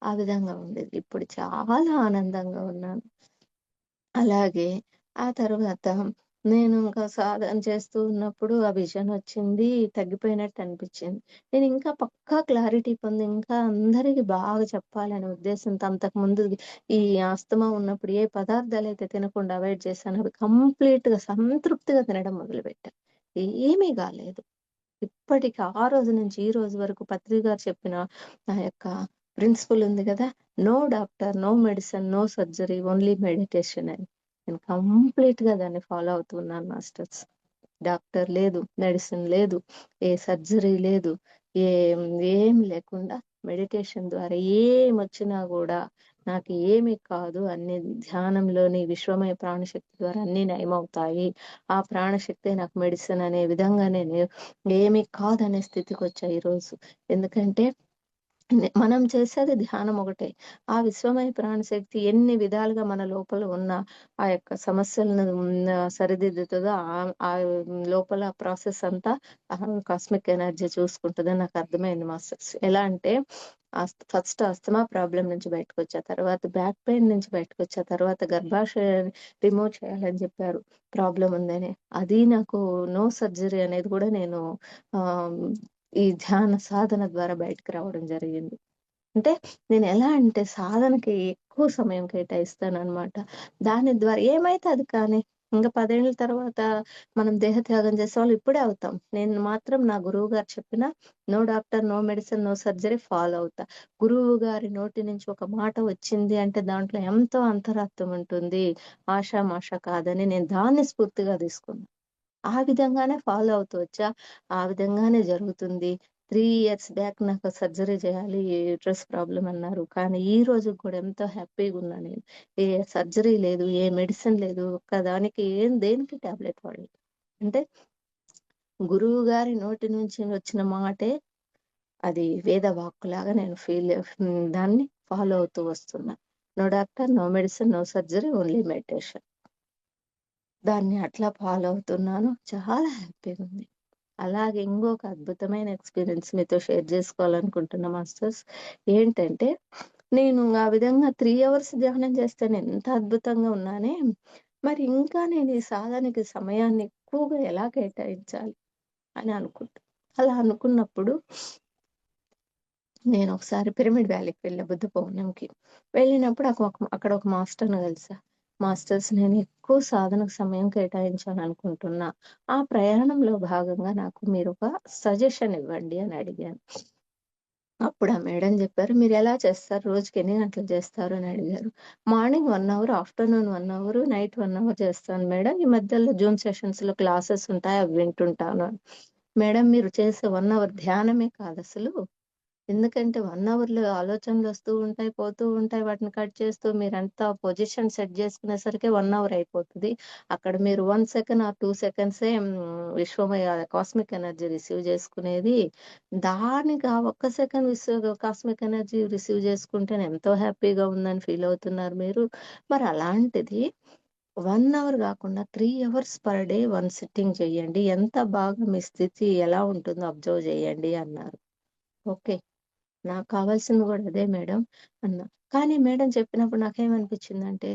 ఆ విధంగా ఉండేది. ఇప్పుడు చాలా ఆనందంగా ఉన్నాను. అలాగే ఆ తర్వాత నేను ఇంకా సాధన చేస్తూ ఉన్నప్పుడు ఆ విజన్ వచ్చింది. తగ్గిపోయినట్టు అనిపిచ్చింది. నేను ఇంకా పక్కా క్లారిటీ పొంది ఇంకా అందరికి బాగా చెప్పాలనే ఉద్దేశంతో అంతకుముందు ఈ ఆస్తమా ఉన్నప్పుడు ఏ పదార్థాలైతే తినకుండా అవాయిడ్ చేశానో అవి కంప్లీట్‌గా సంతృప్తిగా తినడం మొదలుపెట్టా. ఏమీ గాలేదు. ఇప్పటికి ఆ రోజు నుంచి ఈ రోజు వరకు పత్రి గారు చెప్పిన ఆ యొక్క ప్రిన్సిపల్ ఉంది గదా! No doctor, no medicine, no surgery, only meditation అని. నేను కంప్లీట్‌గా దాన్ని ఫాలో అవుతున్నాను మాస్టర్స్. డాక్టర్ లేదు, మెడిసిన్ లేదు, ఏ సర్జరీ లేదు, ఏం ఏం లేకుండా మెడిటేషన్ ద్వారా ఏమొచ్చినా గూడా నాకు ఏమి కాదు. అన్నీ ధ్యానంలోని విశ్వమయ ప్రాణశక్తి ద్వారా అన్నీ నయమవుతాయి. ఆ ప్రాణశక్తే నాకు మెడిసిన్ అనే విధంగా నేను ఏమి కాదనే స్థితికొచ్చా ఈరోజు. ఎందుకంటే మనం చేసేది ధ్యానం ఒకటే. ఆ విశ్వమయ ప్రాణశక్తి ఎన్ని విధాలుగా మన లోపల ఉన్న ఆ యొక్క సమస్యలను సరిదిద్దుతదో ఆ లోపల ప్రాసెస్ అంతా కాస్మిక్ ఎనర్జీ చూసుకుంటదని నాకు అర్థమైంది మాస్టర్స్. ఎలా అంటే ఫస్ట్ అస్తమా ప్రాబ్లమ్ నుంచి బయటకొచ్చా. తర్వాత బ్యాక్ పెయిన్ నుంచి బయటకొచ్చా. తర్వాత గర్భాశయాన్ని రిమూవ్ చేయాలని చెప్పారు. ప్రాబ్లమ్ ఉందని. అది నాకు నో సర్జరీ అనేది కూడా నేను ఆహ్, ఈ ధ్యాన సాధన ద్వారా బయటకి రావడం జరిగింది. అంటే నేనెలా అంటే సాధనకి ఎక్కువ సమయం కేటాయిస్తాననమాట. దాని ద్వారా ఏమైతే అది కానీ. ఇంక 10 ఏళ్ల తర్వాత మనం దేహత్యాగం చేసేవాళ్ళు ఇప్పుడే అవుతాం. నేను మాత్రం నా గురువుగారు చెప్పిన no doctor, no medicine, no surgery follow అవుతా. గురువు గారి నోటి నుంచి ఒక మాట వచ్చింది అంటే దాంట్లో ఎంతో అంతరార్థం ఉంటుంది. ఆషామాషా కాదని నేను దాన్ని స్ఫూర్తిగా తీసుకున్నా. ఆ విధంగానే ఫాలో అవుతూ వచ్చా. ఆ విధంగానే జరుగుతుంది. 3 ఇయర్స్ బ్యాక్ నాకు సర్జరీ చేయాలి. యూట్రస్ ప్రాబ్లమ్ అన్నారు. కానీ ఈ రోజుకి కూడా ఎంతో హ్యాపీగున్నా నేను. ఏ సర్జరీ లేదు, ఏ మెడిసిన్ లేదు. ఒక్కదానికి దేనికి టాబ్లెట్ వాడలేదు. అంటే గురువు గారి నోటి నుంచి వచ్చిన మాటే అది వేద వాక్కులాగా నేను దాన్ని ఫాలో అవుతూ వస్తున్నా. No doctor, no medicine, no surgery, only meditation. దాన్ని అట్లా ఫాలో అవుతున్నాను. చాలా హ్యాపీగుంది. అలాగే ఇంకొక అద్భుతమైన ఎక్స్‌పీరియన్స్ మీతో షేర్ జేసుకోవాలనుకుంటున్నా మాస్టర్స్. ఏంటంటే, నేను ఆ విధంగా 3 అవర్స్ ధ్యానం చేస్తేనే ఎంత అద్భుతంగా ఉన్నానే, మరి ఇంకా నేను ఈ సాధనకి సమయాన్ని ఎక్కువగా ఎలా కేటాయించాలి అని అనుకుంటా. అలా అనుకున్నప్పుడు నేనొకసారి పిరమిడ్ వ్యాలీకి వెళ్ళా బుద్ధ పౌర్ణమికి. వెళ్ళినప్పుడు అక్కడ ఒక మాస్టర్‌ని కలిసా. మాస్టర్స్ నేను ఎక్కువ సాధనకు సమయం కేటాయించాలనుకుంటున్నా. ఆ ప్రయాణంలో భాగంగా నాకు మీరొక సజెషన్ ఇవ్వండి అని అడిగాను. అప్పుడు ఆ మేడం జెప్పారు, "మీరెలా చేస్తారు? రోజుకి ఎన్ని గంటలు చేస్తారు?" అని అడిగారు. Morning 1 hour, afternoon 1 hour, night 1 hour చేస్తాను మేడం. ఈ మధ్యలో జూమ్ సెషన్స్‌లో క్లాసెస్ ఉంటాయి. అవి వింటుంటాను. మేడం మీరు చేసే 1 అవర్ ధ్యానమే కాదసలు. ఎందుకంటే 1 అవర్‌లో ఆలోచనలొస్తూ ఉంటాయి, పోతూ ఉంటాయి. వాటిని కట్ చేస్తూ మీరంతా పొజిషన్ సెట్ జేసుకునేసరికి 1 అవర్ అయిపోతది. అక్కడ మీరు 1 సెకండ్ ఆర్ 2 సెకండ్సే విశ్వమయ కాస్మిక్ ఎనర్జీ రిసీవ్ జేసుకునేది. దానికి ఆ ఒక్క సెకండ్ కాస్మిక్ ఎనర్జీ రిసీవ్ జేసుకుంటేనే ఎంతో హ్యాపీగా ఉందని ఫీల్ అవుతున్నారు మీరు. మరి అలాంటిది 1 అవర్ గాకుండా 3 అవర్స్ పర్ డే 1 సిట్టింగ్ చేయండి. ఎంత బాగా మీ స్థితి ఎలా ఉంటుందో అబ్జర్వ్ జేయండి అన్నారు. ఓకే. నాకు కావాల్సింది గూడా అదే మేడం అన్నా. కానీ మేడం చెప్పినప్పుడు నాకేమనిపించిందంటే,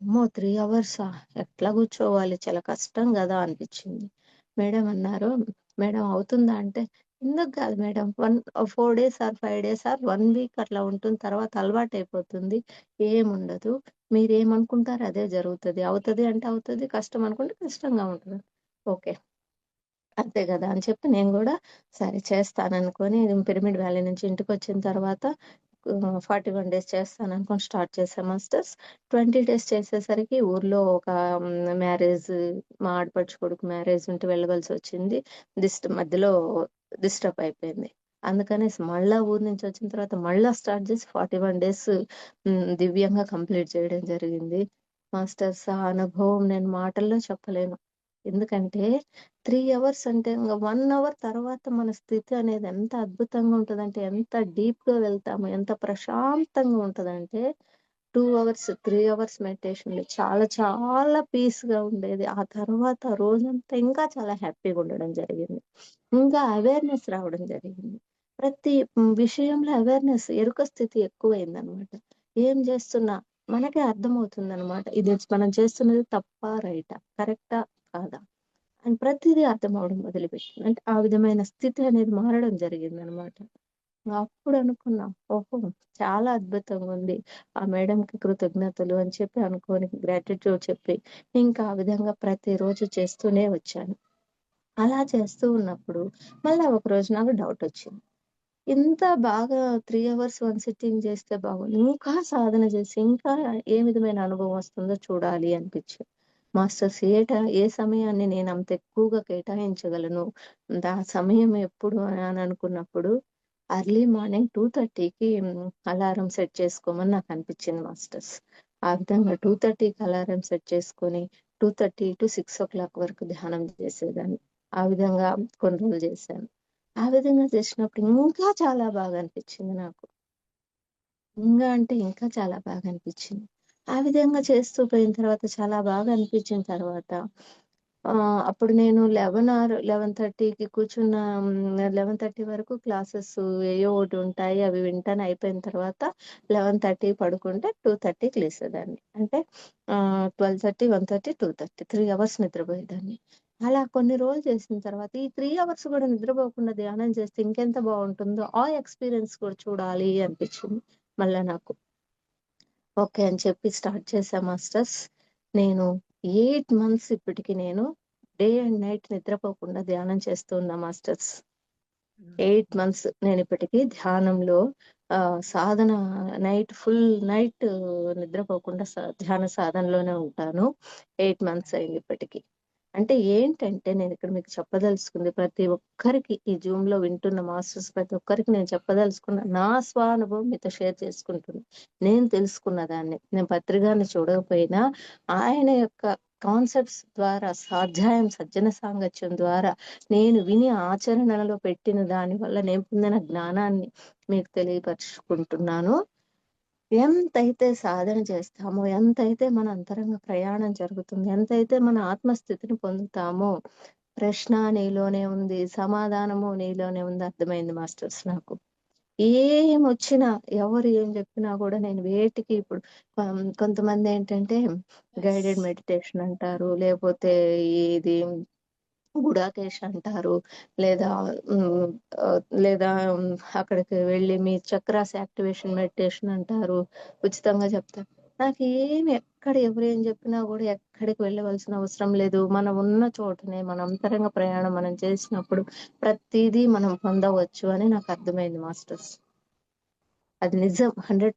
అమ్మో! 3 అవర్సా? ఎట్లా కూర్చోవాలి? చాలా కష్టం గదా! అనిపించింది. మేడం అన్నారు, "మేడం అవుతుందా?" అంటే, "ఎందుకు గాదు madam 4 days or 5 days or 1 week అట్లా ఉంటుంది. తర్వాత అలవాటయిపోతుంది. ఏముండదు. మీరేమనుకుంటారో అదే జరుగుతది. అవుతది అంటే అవుతది. కష్టం అనుకుంటే కష్టంగా ఉంటది." ఓకే. అంతే గదా! అని చెప్పి నేను గూడా సరే చేస్తాననుకోని పిరమిడ్ వ్యాలీ నుంచి ఇంటికొచ్చిన తర్వాత 41 డేస్ చేస్తాననుకోని స్టార్ట్ చేశా మాస్టర్స్. 20 డేస్ చేసేసరికి ఊర్లో ఒక మ్యారేజ్ మా ఆడపడుచు కొడుకు మ్యారేజ్ ఉంటే వెళ్ళవలసొచ్చింది. మధ్యలో డిస్టర్బ్ అయిపోయింది. అందుకనేసి మళ్ళా ఊరు నుంచి వచ్చిన తర్వాత మళ్ళా స్టార్ట్ చేసి 41 డేస్ దివ్యంగా కంప్లీట్ చేయడం జరిగింది. మాస్టర్స్ ఆ అనుభవం నేను మాటల్లో చెప్పలేను. ఎందుకంటే 3 అవర్స్ అంటే ఇంగ 1 అవర్ తర్వాత మన స్థితి అనేది ఎంత అద్భుతంగా ఉంటదంటే, ఎంత డీప్‌గా వెళ్తాము, ఎంత ప్రశాంతంగా ఉంటదంటే 2 అవర్స్, 3 అవర్స్ మెడిటేషన్‌లో చాలా చాలా పీస్‌గా ఉండేది. ఆ తర్వాత రోజంతా ఇంకా చాలా హ్యాపీగా ఉండడం జరిగింది. ఇంకా అవేర్‌నెస్ రావడం జరిగింది. ప్రతి విషయంలో అవేర్‌నెస్ ఎరుక స్థితి ఎక్కువయిందనమాట. ఏం జేస్తున్నా మనకే అర్థమవుతుందనమాట. ఇది మనం చేస్తున్నది తప్పా? రైటా? కరెక్టా? కాదా? అని ప్రతీదీ అర్థమవ్వడం మొదలుపెట్టింది. అంటే ఆ విధమైన స్థితి అనేది మారడం జరిగిందనమాట. అప్పుడనుకున్నా, ఓహో! చాలా అద్భుతంగుంది. ఆ మేడంకి కృతజ్ఞతలు అని చెప్పి అనుకోని గ్రాటిట్యూడ్ చెప్పి, ఇంకా ఆ విధంగా ప్రతిరోజు చేస్తూనే వచ్చాను. అలా చేస్తూ ఉన్నప్పుడు మళ్ళా ఒకరోజు నాకు డౌటొచ్చింది. ఇంత బాగా 3 అవర్స్ వన్ సిట్టింగ్ చేస్తే బాగుండు. ఇంకా సాధన చేసి, ఇంకా ఏ విధమైన అనుభవం వస్తుందో చూడాలి అనిపిచ్చింది. మాస్టర్స్ ఏ సమయాన్ని నేనంత ఎక్కువగా కేటాయించగలను? సమయం ఎప్పుడు అని అనుకున్నప్పుడు ఎర్లీ మార్నింగ్ 2:30కి అలారం సెట్ చేసుకోమని నాకనిపిచ్చింది మాస్టర్స్. ఆ విధంగా 2:30కి అలారం సెట్ చేసుకొని 2:30-6:00 వరకు ధ్యానం చేసేదాన్ని. ఆ విధంగా కొన్ని రోజులు చేశాను. ఆ విధంగా చేసినప్పుడు ఇంకా చాలా బాగా అనిపిచ్చింది నాకు. ఇంకా అంటే ఇంకా చాలా బాగా అనిపిచ్చింది. ఆ విధంగా చేస్తూ పోయిన తర్వాత చాలా బాగా అనిపిచ్చిన తర్వాత అప్పుడు నేను 11 ఆర్ 11:30కి కూర్చున్న 11:30 వరకు క్లాసెస్ ఏయో ఒకటి ఉంటాయి. అవి వింటాను అయిపోయిన తర్వాత 11:30 పడుకుంటే 2:30కి లేసేదాన్ని. అంటే 12:30, 1:30, 2:30 3 అవర్స్ నిద్రపోయేదాన్ని. అలా కొన్ని రోజులు చేసిన తర్వాత ఈ 3 అవర్స్ గూడా నిద్రపోకుండా ధ్యానం చేస్తే ఇంకెంత బావుంటుందో ఆ ఎక్స్‌పీరియన్స్ కూడా చూడాలి అనిపిచ్చింది మళ్ళా నాకు. ఓకే అని చెప్పి స్టార్ట్ చేశా మాస్టర్స్. నేను 8 మంత్స్ ఇప్పటికి నేను డే అండ్ నైట్ నిద్రపోకుండా ధ్యానం చేస్తూ ఉన్నా మాస్టర్స్. హ్మ్. 8 మంత్స్ నేనిప్పటికి ధ్యానంలో సాధన ఫుల్ నైట్ నిద్రపోకుండా ధ్యాన సాధనలోనే ఉంటాను. 8 మంత్స్ అయింది ఇప్పటికి. అంటే ఏంటంటే నేనిక్కడ మీకు చెప్పదలుచుకుంది ప్రతి ఒక్కరికి ఈ జూమ్‌లో వింటున్న మాస్టర్స్ ప్రతి ఒక్కరికి నేను చెప్పదలుచుకున్న నా స్వానుభవం మీతో షేర్ చేసుకుంటున్నా. నేను తెలుసుకున్న దాన్ని. నేను పత్రికని చూడకపోయినా ఆయన యొక్క కాన్సెప్ట్స్ ద్వారా స్వాధ్యాయం, సజ్జన సాంగత్యం ద్వారా నేను విని ఆచరణలో పెట్టిన దాని వల్ల నేను పొందిన జ్ఞానాన్ని మీకు తెలియపరుచుకుంటున్నాను. ఎంతైతే సాధన చేస్తామో, ఎంతైతే మన అంతరంగ ప్రయాణం జరుగుతుంది, ఎంతైతే మన ఆత్మస్థితిని పొందుతామో, ప్రశ్న నీలోనే ఉంది, సమాధానము నీలోనే ఉంది అర్థమైంది మాస్టర్స్ నాకు. ఏమొచ్చినా, ఎవరు ఏం చెప్పినా గూడా నేను వేటికి ఇప్పుడు కొంతమందేంటంటే ఎస్. గైడెడ్ మెడిటేషన్ అంటారు. లేపోతే ఇది గుడాకేష్ అంటారు. లేదా హ్మ్. లేదా అక్కడికి వెళ్లి మీ చక్రాస్ యాక్టివేషన్ మెడిటేషన్ అంటారు. ఉచితంగా చెప్తారు. నాకేమి ఎక్కడ ఎవరేం చెప్పినా గూడా ఎక్కడికి వెళ్ళవలసిన అవసరం లేదు. మనం ఉన్న చోటనే మన అంతరంగ ప్రయాణం మనం చేసినప్పుడు ప్రతీదీ మనం పొందవచ్చు అని నాకు అర్థమైంది మాస్టర్స్. అది నిజం. 100%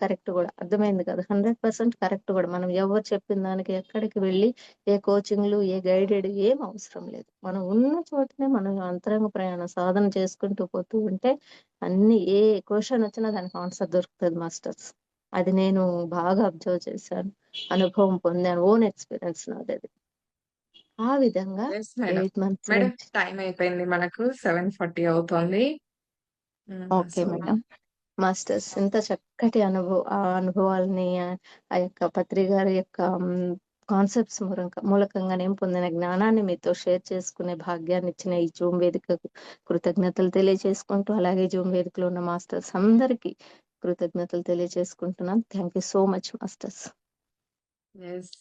కరెక్ట్ గూడా. అర్థమైంది కదా! 100% కరెక్ట్ గూడా. మనం ఎవరు చెప్పిన దానికి ఎక్కడికి వెళ్లి ఏ కోచింగ్‌లు, ఏ గైడెడ్ ఏం అవసరం లేదు. మనం ఉన్న చోటనే మనం అంతరంగ ప్రయాణం సాధన చేసుకుంటూ పోతూ ఉంటే అన్ని ఏ క్వెషన్ వచ్చినా దానికి ఆన్సర్ దొరుకుతది మాస్టర్స్. అది నేను బాగా అబ్జర్వ్ చేశాను. అనుభవం పొందాను. ఓన్ ఎక్స్‌పీరియన్స్ నాదది. ఆ విధంగా ఎస్ మేడం. 8 మంత్స్ మేడం నుంచి టైం అయిపోయింది మనకు. 7:40 అవుతోంది. Okay so madam. మాస్టర్స్ ఇంత చక్కటి అనుభవాల్ని ఆ యొక్క పత్రి గారి యొక్క కాన్సెప్ట్స్ మూలకంగా నేను పొందిన జ్ఞానాన్ని మీతో షేర్ చేసుకునే భాగ్యాన్ని ఇచ్చిన ఈ జూమ్ వేదికకు కృతజ్ఞతలు తెలియజేసుకుంటూ, అలాగే జూమ్ వేదికలో ఉన్న మాస్టర్స్ అందరికీ కృతజ్ఞతలు తెలియజేసుకుంటున్నాను. Thank you so much masters. Yes.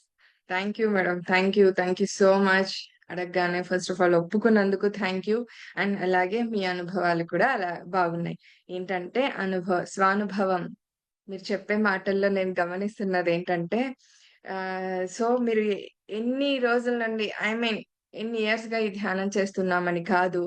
Thank you madam. Thank you so much. అడగగానే ఫస్ట్ ఆఫ్ ఆల్ ఒప్పుకున్నందుకు థ్యాంక్ యూ. అండ్ అలాగే మీ అనుభవాలు కూడా అలా బాగున్నాయి. ఏంటంటే స్వానుభవం. మీరు చెప్పే మాటల్లో నేను గమనిస్తున్నది ఏంటంటే సో మీరు ఎన్ని రోజుల నుండి ఐ మీన్ ఎన్ని ఇయర్స్ గా ఈ ధ్యానం చేస్తున్నామని కాదు.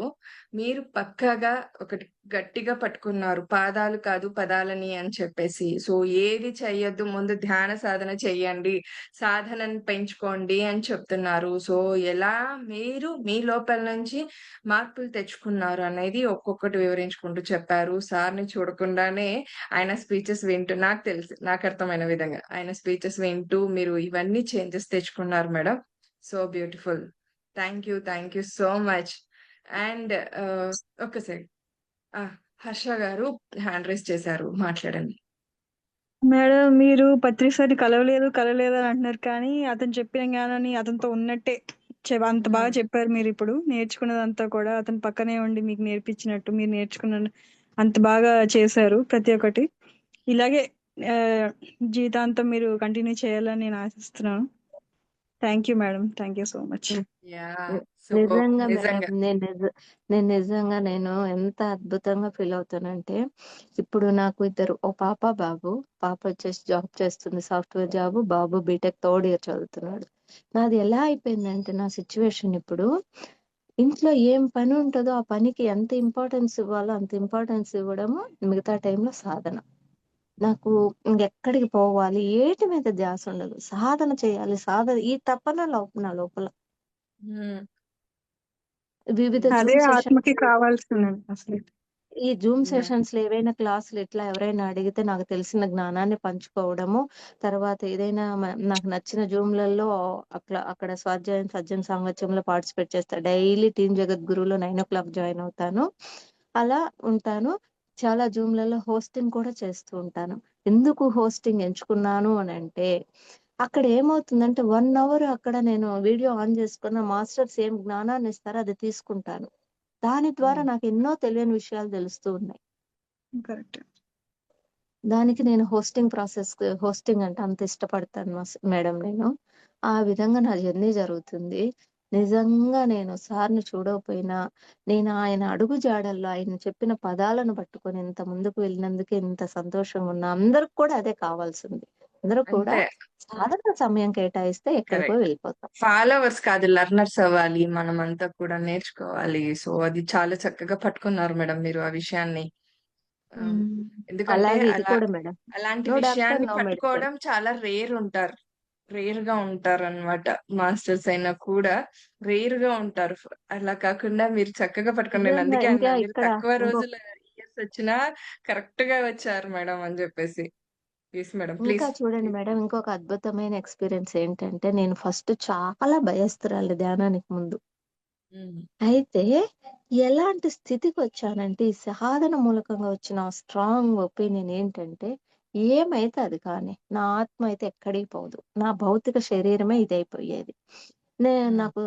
మీరు పక్కాగా ఒకటి గట్టిగా పట్టుకున్నారు. పాదాలు కాదు పదాలని అని చెప్పేసి. సో ఏది చెయ్యొద్దు, ముందు ధ్యాన సాధన చెయ్యండి. సాధనను పెంచుకోండి అని చెప్తున్నారు. సో ఎలా మీరు మీ లోపల నుంచి మార్పులు తెచ్చుకున్నారు అనేది ఒక్కొక్కటి వివరించుకుంటూ చెప్పారు. సార్‌ని చూడకుండానే ఆయన స్పీచెస్ వింటూ నాకు తెలుసు. నాకు అర్థమైన విధంగా. ఆయన స్పీచెస్ వింటూ మీరు ఇవన్నీ చేంజెస్ తెచ్చుకున్నారు madam. So beautiful. Thank you so much. And ఒక్క సెకండ్. ఆ! హర్ష గారు హ్యాండ్ రైజ్ చేశారు. మాట్లాడండి. మేడం మీరు పత్రిసారి కలవలేదు అని అంటున్నారు కానీ అతను చెప్పిన జ్ఞానాన్ని అతనితో ఉన్నట్టే అంత బాగా చెప్పారు. మీరు ఇప్పుడు నేర్చుకున్నదంతా కూడా అతని పక్కనే ఉండి మీకు నేర్పించినట్టు మీరు నేర్చుకున్న అంత బాగా చేశారు ప్రతి ఒక్కటి. ఇలాగే జీవితాంతం మీరు కంటిన్యూ చేయాలని నేను ఆశిస్తున్నాను. Thank you madam. Thank you so much. Yeah! Superb. నిజంగా మేడం. నిజంగా. నేను ఎంత అద్భుతంగా ఫీల్ అవుతానంటే, ఇప్పుడు నాకు ఇద్దరు, ఓ పాప, బాబు. పాప వచ్చేసి జాబ్ చేస్తుంది, సాఫ్ట్‌వేర్ జాబ్. బాబు బీటెక్ థర్డ్ ఇయర్ చదువుతున్నాడు. నాది ఎలా అయిపోయిందంటే నా సిట్యుయేషన్ ఇప్పుడు, ఇంట్లో ఏం పని ఉంటదో ఆ పనికి ఎంత ఇంపార్టెన్స్ ఇవ్వాలో అంత ఇంపార్టెన్స్ ఇవ్వడము, మిగతా టైంలో సాధన. నాకు ఇంకెక్కడికి పోవాలి, ఏటి మీద ధ్యాస ఉండదు. సాధన చేయాలి. ఈ తపన నా లోపల. హ్మ్. వివిధ అదే జూమ్ ఆత్మకి సెషన్స్ కావాల్సింది అసలు. ఈ జూమ్ యాహ్! సెషన్స్ లో ఏవైనా క్లాసులు ఇట్లా ఎవరైనా అడిగితే నాకు తెలిసిన జ్ఞానాన్ని పంచుకోవడము, తర్వాత ఏదైనా నాకు నచ్చిన జూమ్లలో అక్కడ స్వాధ్యాయం సజ్జన సాంగత్యంలో పార్టిసిపేట్ చేస్తా. డైలీ టీమ్ జగద్గురులో 9:00 జాయిన్ అవుతాను. అలా ఉంటాను. చాలా జూమ్లలో హోస్టింగ్ కూడా చేస్తూ ఉంటాను. ఎందుకు హోస్టింగ్ ఎంచుకున్నాను అని అంటే, అక్కడ ఏమవుతుందంటే 1 అవర్ అక్కడ నేను వీడియో ఆన్ చేసుకున్న మాస్టర్స్ ఏం జ్ఞానాన్ని ఇస్తారో అది తీసుకుంటాను. దాని ద్వారా హ్మ్. నాకు ఎన్నో తెలియని విషయాలు తెలుస్తూ ఉన్నాయి. కరెక్ట్. దానికి నేను హోస్టింగ్ అంటే అంత ఇష్టపడతాను మేడం నేను. ఆ విధంగా నా జర్నీ జరుగుతుంది. నిజంగా నేను సార్‌ని చూడకపోయినా, నేను ఆయన అడుగు జాడల్లో ఆయన చెప్పిన పదాలను పట్టుకొని ఇంత ముందుకు వెళ్ళినందుకే ఇంత సంతోషంగా ఉన్నా. అందరికి కూడా అదే కావాల్సింది. అందరూ కూడా అంతే. సాధన సమయం కేటాయిస్తే ఎక్కడికో కరెక్ట్. వెళ్ళిపోతాం. ఫాలోవర్స్ కాదు లెర్నర్స్ అవ్వాలి. మనమంతా కూడా నేర్చుకోవాలి. సో అది చాలా చక్కగా పట్టుకున్నారు మేడం మీరు ఆ విషయాన్ని. ఆహ్, హ్మ్. ఎందుకంటే అలాగే ఇది అలా కూడా మేడం. అలాంటి నో డాక్టర్, విషయాన్ని నో మెడిసిన్. పట్టుకోవడం చాలా రేర్ ఉంటారు. రేర్‌గా ఉంటారనమాట. మాస్టర్స్ అయినా కూడా రేర్‌గా ఉంటారు. అలా కాకుండా మీరు చక్కగా పట్టుకున్నారు. నేను నిజంగా అందుకే ఇంకా అన్నా మీరు ఇక్కడ తక్కువ ఇంకో రోజులు ఇయర్స్ వచ్చినా కరెక్ట్‌గా వచ్చారు మేడం అని జెప్పేసి. Yes madam. ఇంకా ప్లీజ్. చూడండి ప్లీజ్. మేడం, ఇంకొక అద్భుతమైన ఎక్స్‌పీరియన్స్ ఏంటంటే, నేను ఫస్ట్ చాలా భయస్తురాలి ధ్యానానికి ముందు. హ్మ్. అయితే ఎలాంటి స్థితికొచ్చానంటే, ఈ సాధన మూలకంగా వచ్చిన స్ట్రాంగ్ ఒపీనియన్ ఏంటంటే, ఏమైతే అది కానీ. నా ఆత్మ అయితే ఎక్కడికి పోదు. నా భౌతిక శరీరమే ఇదైపోయేది. హ్మ్. నాకు